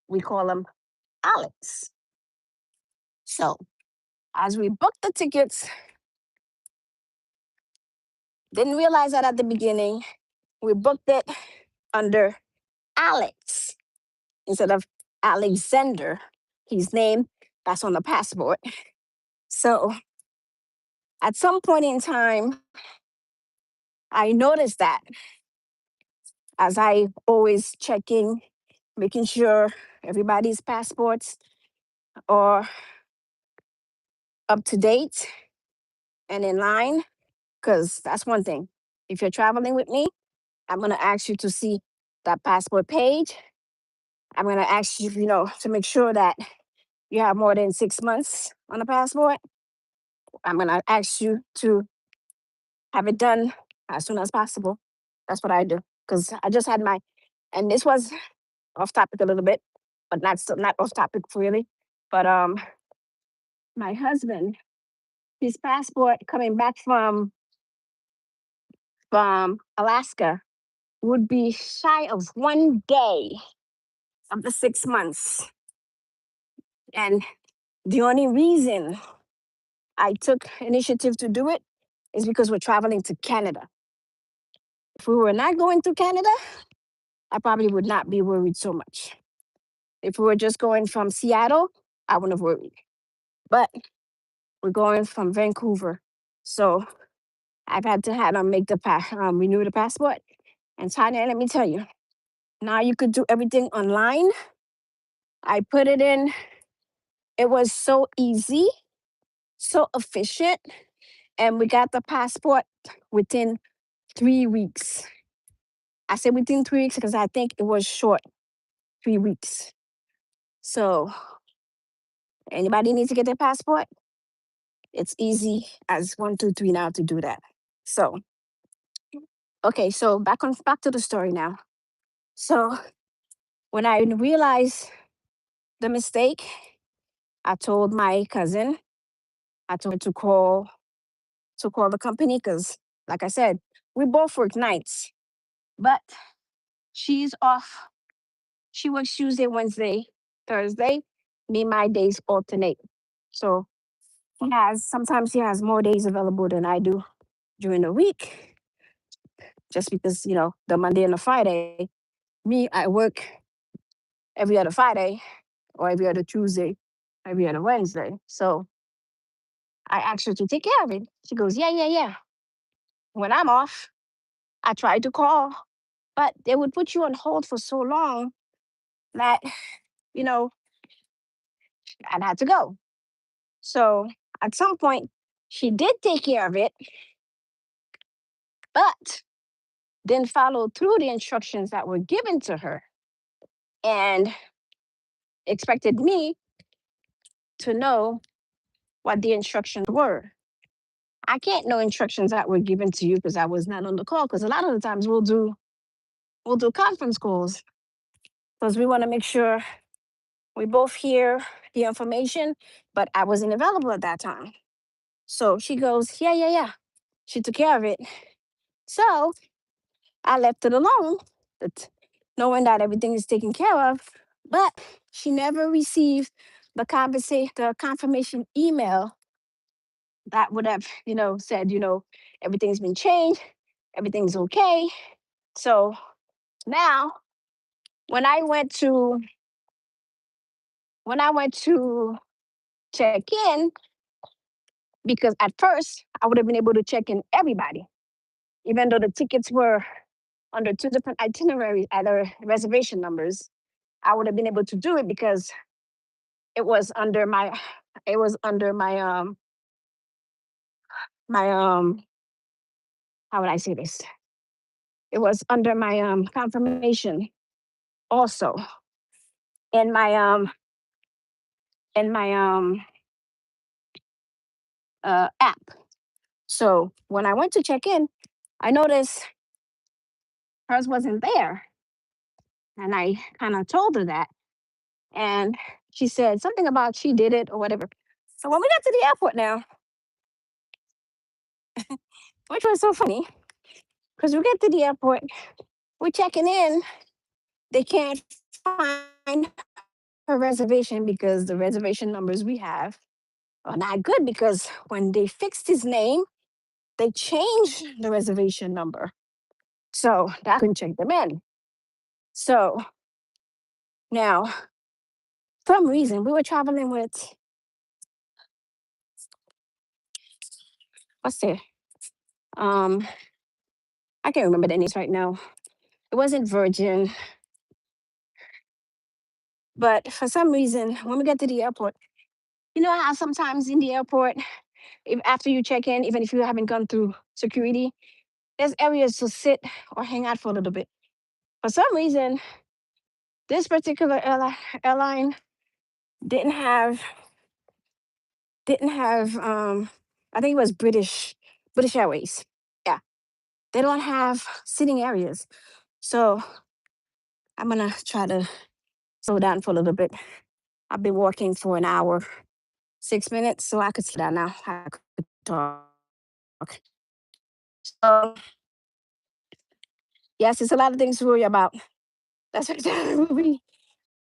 We call him Alex. So as we booked the tickets, didn't realize that at the beginning, we booked it under Alex instead of Alexander, his name that's on the passport. So at some point in time, I noticed that as I always checking, making sure everybody's passports are up to date and in line, because that's one thing. If you're traveling with me, I'm going to ask you to see that passport page. I'm going to ask you, to make sure that you have more than 6 months on the passport. I'm going to ask you to have it done as soon as possible. That's what I do. Because I just had and this was off topic a little bit, but not off topic really. But my husband, his passport coming back from Alaska would be shy of 1 day of the 6 months. And the only reason I took initiative to do it is because we're traveling to Canada. If we were not going to Canada, I probably would not be worried so much. If we were just going from Seattle, I wouldn't have worried. But we're going from Vancouver. So I've had to have them make renew the passport. And Tanya, let me tell you, now you could do everything online. I put it in. It was so easy, so efficient, and we got the passport within 3 weeks. I said within 3 weeks because I think it was short, 3 weeks. So anybody needs to get their passport? It's easy as 1, 2, 3 now to do that. So okay, so back to the story now. So when I realized the mistake, I told my cousin. I told her to call the company because, like I said, we both work nights, but she's off. She works Tuesday, Wednesday, Thursday. Me, my days alternate. So sometimes he has more days available than I do during the week, just because, the Monday and the Friday, me, I work every other Friday or every other Tuesday, every other Wednesday. So I asked her to take care of it. She goes, yeah, yeah, yeah. When I'm off, I tried to call, but they would put you on hold for so long that, you know, I'd had to go. So at some point, she did take care of it, but didn't follow through the instructions that were given to her and expected me to know what the instructions were. I can't know instructions that were given to you because I was not on the call. Because a lot of the times we'll do conference calls because we want to make sure we both hear the information. But I wasn't available at that time. So she goes, yeah, yeah, yeah. She took care of it. So I left it alone, knowing that everything is taken care of. But she never received the confirmation email that would have, said, everything's been changed, everything's okay. So now, when I went to check in, because at first I would have been able to check in everybody, even though the tickets were under two different itineraries, either reservation numbers. I would have been able to do it because it was under my my how would I say this? It was under my confirmation also. in my app. So when I went to check in, I noticed hers wasn't there. And I kind of told her that. And she said something about she did it or whatever. So when we got to the airport now, which was so funny, because we get to the airport, we're checking in, they can't find her reservation because the reservation numbers we have are not good because when they fixed his name, they changed the reservation number. So that couldn't check them in. So now, for some reason, we were traveling with, what's there? Um, I can't remember the names right now. It wasn't Virgin, but for some reason, when we get to the airport, you know how sometimes in the airport, if after you check in, even if you haven't gone through security, there's areas to sit or hang out for a little bit. For some reason, this particular airline didn't have didn't have I think it was British Airways. Yeah, they don't have sitting areas. So I'm gonna try to slow down for a little bit. I've been walking for an hour, 6 minutes, so I could sit down now. I could talk. So yes, it's a lot of things to worry about. That's what we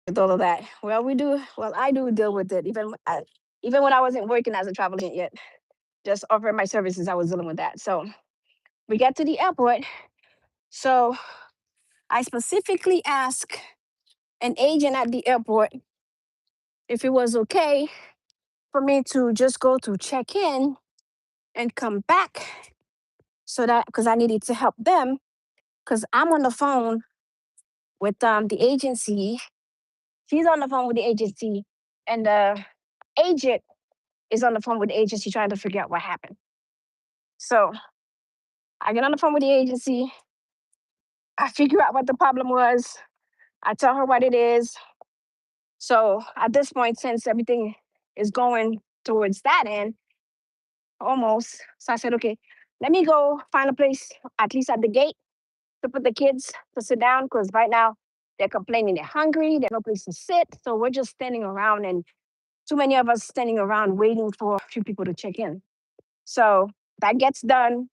with all of that. Well, we do. Well, I do deal with it. Even when I wasn't working as a travel agent yet, just offering my services, I was dealing with that. So we get to the airport. So I specifically asked an agent at the airport if it was okay for me to just go to check in and come back, so that because I needed to help them because I'm on the phone with the agency. She's on the phone with the agency, and the agent is on the phone with the agency trying to figure out what happened. So I get on the phone with the agency. I figure out what the problem was. I tell her what it is. So at this point, since everything is going towards that end, almost, so I said, okay, let me go find a place, at least at the gate, to put the kids to sit down because right now they're complaining they're hungry, there's no place to sit. So we're just standing around and too many of us standing around waiting for a few people to check in. So that gets done.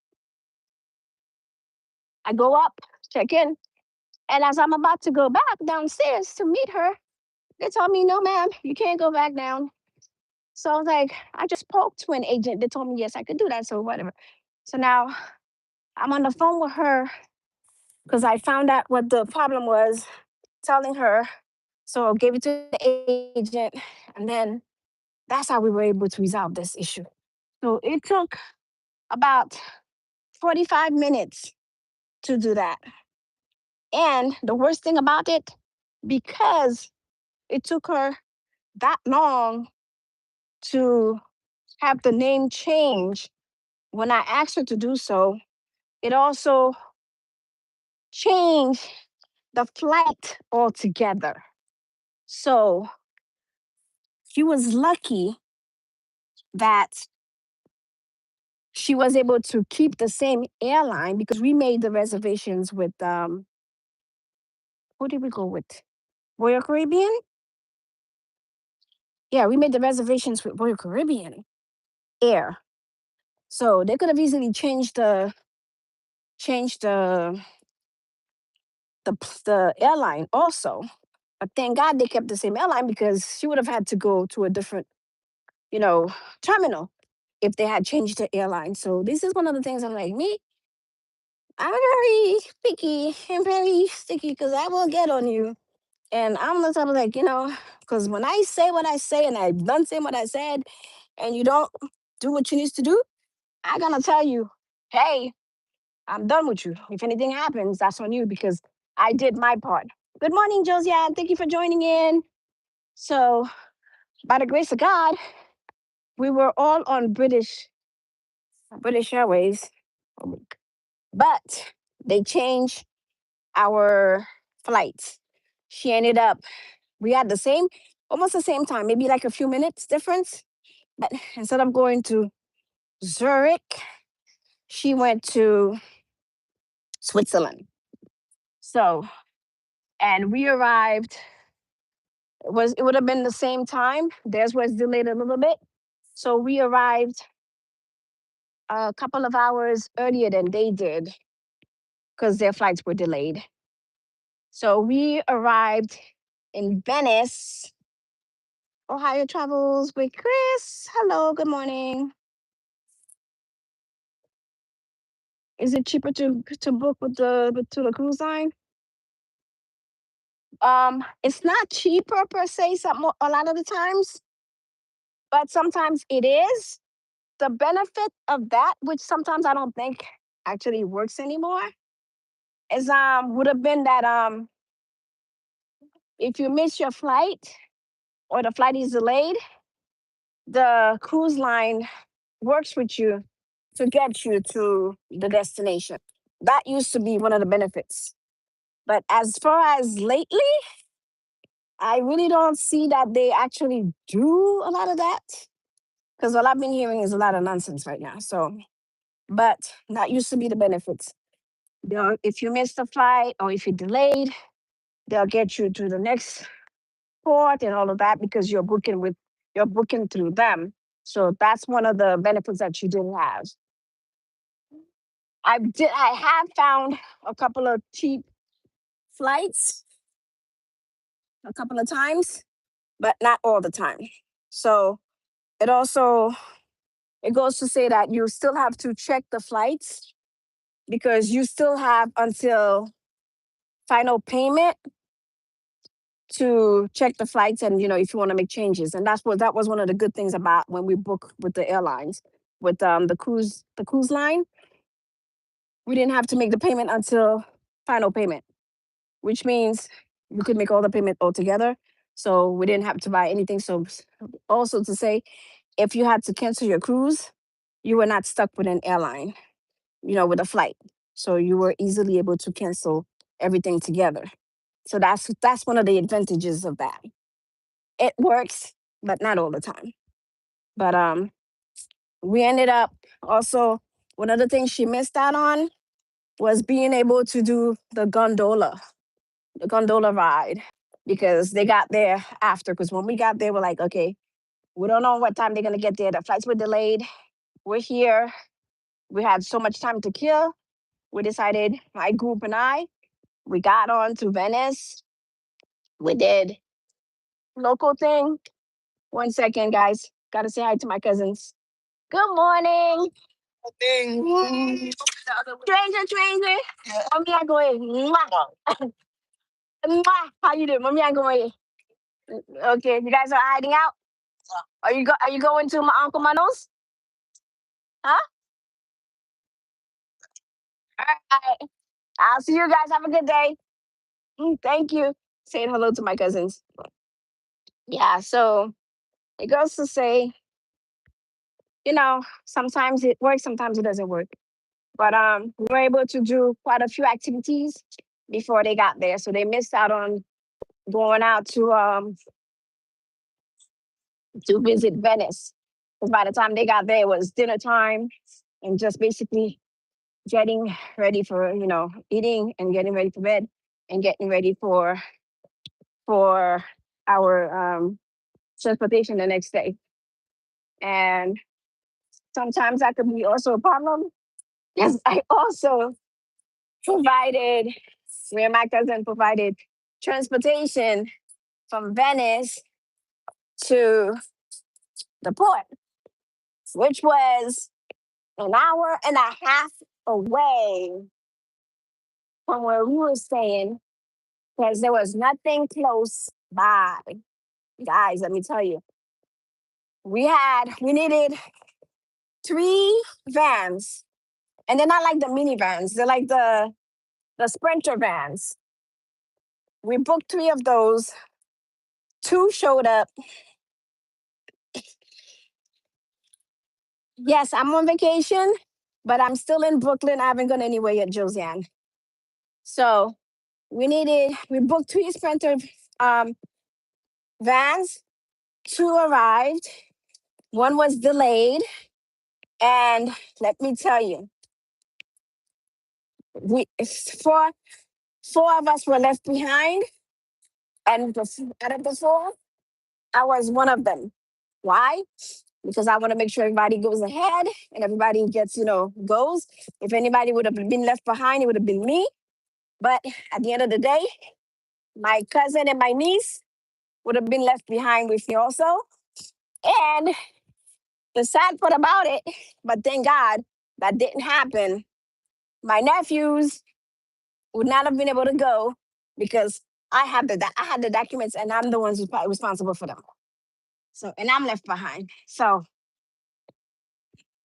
I go up, check in, and as I'm about to go back downstairs to meet her, they told me, no, ma'am, you can't go back down. So I was like, I just spoke to an agent. They told me, yes, I could do that. So whatever. So now I'm on the phone with her because I found out what the problem was, telling her. So I gave it to the agent. And then that's how we were able to resolve this issue. So it took about 45 minutes to do that. And the worst thing about it, because it took her that long to have the name change, when I asked her to do so, it also changed the flight altogether. So she was lucky that she was able to keep the same airline because we made the reservations with who did we go with? Royal Caribbean? Yeah, we made the reservations with Royal Caribbean Air. So they could have easily changed the airline also. But thank God they kept the same airline because she would have had to go to a different, you know, terminal if they had changed the airline. So this is one of the things I'm like, me, I'm very picky and very sticky because I will get on you. And I'm the type of like, because when I say what I say and I done saying what I said and you don't do what you need to do, I gonna tell you, hey, I'm done with you. If anything happens, that's on you because I did my part. Good morning, Josiane. Thank you for joining in. So, by the grace of God, we were all on British Airways, but they changed our flights. She ended up We had the same, almost the same time, maybe like a few minutes difference. But instead of going to Zurich, she went to Switzerland. So, and we arrived, it would have been the same time. Theirs was delayed a little bit. So we arrived a couple of hours earlier than they did because their flights were delayed. So we arrived in Venice. Ohio Travels with Chris. Hello, good morning. Is it cheaper to book with to the cruise line? It's not cheaper per se, a lot of the times, but sometimes it is. The benefit of that, which sometimes I don't think actually works anymore, is would have been that if you miss your flight or the flight is delayed, the cruise line works with you to get you to the destination. That used to be one of the benefits. But as far as lately, I really don't see that they actually do a lot of that. Because what I've been hearing is a lot of nonsense right now. So, but that used to be the benefits. If you miss the flight or if you're delayed, they'll get you to the next port and all of that because you're booking through them. So that's one of the benefits that you didn't have. I have found a couple of cheap flights a couple of times, but not all the time. So it also it goes to say that you still have to check the flights because you still have until final payment to check the flights and if you want to make changes. And that was one of the good things about when we book with the airlines, with the cruise line. We didn't have to make the payment until final payment, which means we could make all the payment all together. So we didn't have to buy anything. So also to say, if you had to cancel your cruise, you were not stuck with an airline, with a flight. So you were easily able to cancel everything together. So that's one of the advantages of that. It works, but not all the time. But we ended up also, one of the things she missed out on was being able to do the gondola ride, because they got there after. Because when we got there, we're like, okay, we don't know what time they're gonna get there. The flights were delayed. We're here. We had so much time to kill. We decided, my group and I, we got on to Venice. We did local thing. 1 second, guys. Gotta say hi to my cousins. Good morning. Mm. Stranger, stranger. Mommy, I go in. Mwah. Mwah. How you doing? Mommy, I go in. Okay, you guys are hiding out? Are you going to my Uncle Manos? Huh? All right. I'll see you guys. Have a good day. Thank you. Saying hello to my cousins. Yeah, so it goes to say, sometimes it works, sometimes it doesn't work. But we were able to do quite a few activities before they got there. So they missed out on going out to visit Venice. Because by the time they got there, it was dinner time and just basically getting ready for, eating and getting ready for bed and getting ready for our transportation the next day. And sometimes that could be also a problem. Yes, I also provided, me and my cousin provided transportation from Venice to the port, which was an hour and a half away from where we were staying because there was nothing close by. Guys, let me tell you, we needed 3 vans, and they're not like the minivans, they're like the Sprinter vans. We booked 3 of those. 2 showed up. Yes, I'm on vacation, but I'm still in Brooklyn. I haven't gone anywhere yet, Josiane. So we booked 3 Sprinter vans. Two arrived. One was delayed. And let me tell you, four of us were left behind. And out of the four, I was one of them. Why? Because I want to make sure everybody goes ahead and everybody gets, goes. If anybody would have been left behind, it would have been me. But at the end of the day, my cousin and my niece would have been left behind with me also. And the sad part about it, but thank God that didn't happen. My nephews would not have been able to go because I had the documents and I'm the ones who's probably responsible for them. So and I'm left behind. So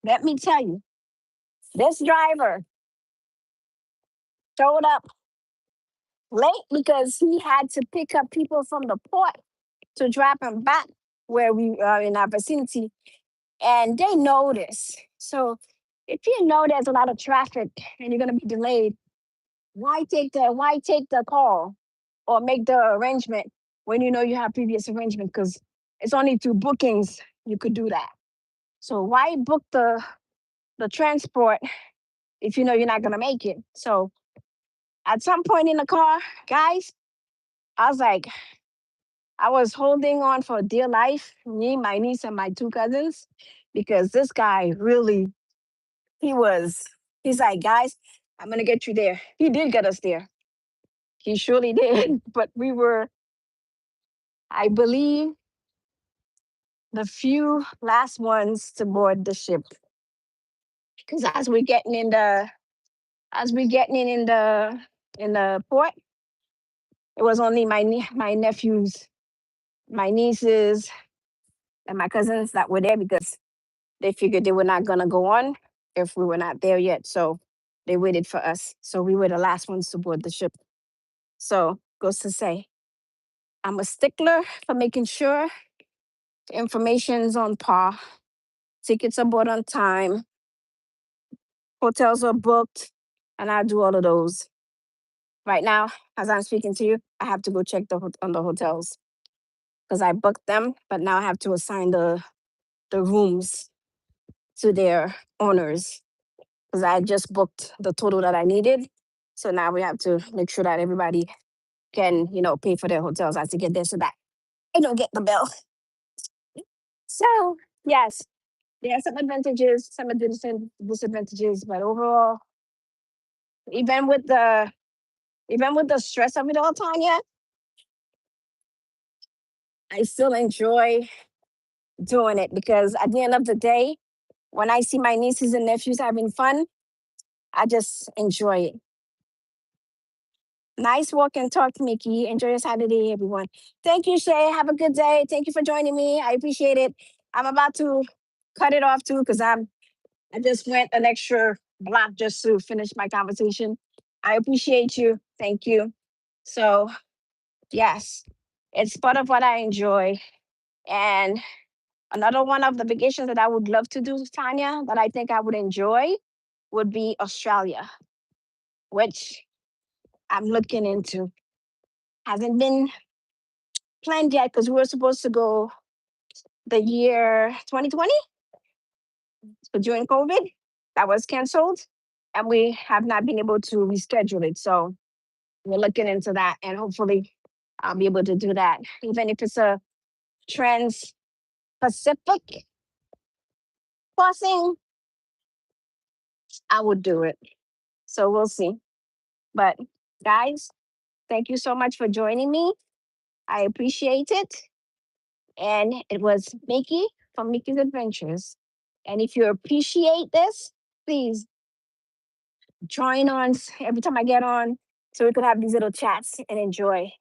let me tell you, this driver showed up late because he had to pick up people from the port to drop them back where we are in our vicinity, and they know this. So if you know there's a lot of traffic and you're gonna be delayed, why take the call or make the arrangement when you know you have previous arrangement? Because it's only through bookings you could do that. So why book the transport if you know you're not gonna make it? So at some point in the car, guys, I was like, I was holding on for dear life, me, my niece, and my two cousins, because this guy really, he was, he's like, guys, I'm gonna get you there. He did get us there. He surely did. But we were, I believe, the few last ones to board the ship. Because as we getting in the port, it was only my nephews, my nieces, and my cousins that were there because they figured they were not gonna go on if we were not there yet. So they waited for us. So we were the last ones to board the ship. So goes to say, I'm a stickler for making sure the information's on par, tickets are bought on time, hotels are booked, and I do all of those. Right now, as I'm speaking to you, I have to go check on the hotels because I booked them, but now I have to assign the rooms to their owners because I just booked the total that I needed. So now we have to make sure that everybody can, pay for their hotels. I have to get this so that I don't get the bill. So yes, there are some advantages, some disadvantages, but overall, even with the even with the stress of it all, Tanya, I still enjoy doing it because at the end of the day, when I see my nieces and nephews having fun, I just enjoy it. Nice walk and talk, Mickie. Enjoy your Saturday, everyone. Thank you, Shay. Have a good day. Thank you for joining me. I appreciate it. I'm about to cut it off too because I just went an extra block just to finish my conversation. I appreciate you. Thank you. So yes, it's part of what I enjoy. And another one of the vacations that I would love to do, Tanya, that I think I would enjoy would be Australia, which I'm looking into. Hasn't been planned yet because we were supposed to go the year 2020, but during COVID, that was canceled, and we have not been able to reschedule it. So we're looking into that, and hopefully, I'll be able to do that, even if it's a trans Pacific crossing. I would do it. So we'll see. But guys, thank you so much for joining me. I appreciate it. And it was Mickey from Mickey's Adventures. And if you appreciate this, please join on every time I get on so we could have these little chats and enjoy.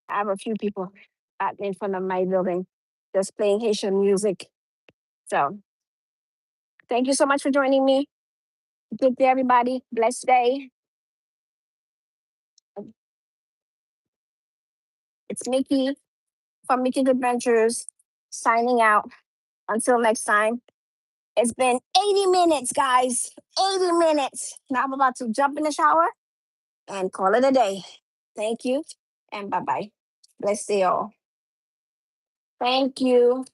I have a few people out in front of my building just playing Haitian music. So thank you so much for joining me. Good day, everybody. Blessed day. It's Mickey from Mickey's Adventures signing out. Until next time. It's been 80 minutes, guys. 80 minutes. Now I'm about to jump in the shower and call it a day. Thank you and bye bye. Bless you all. Thank you.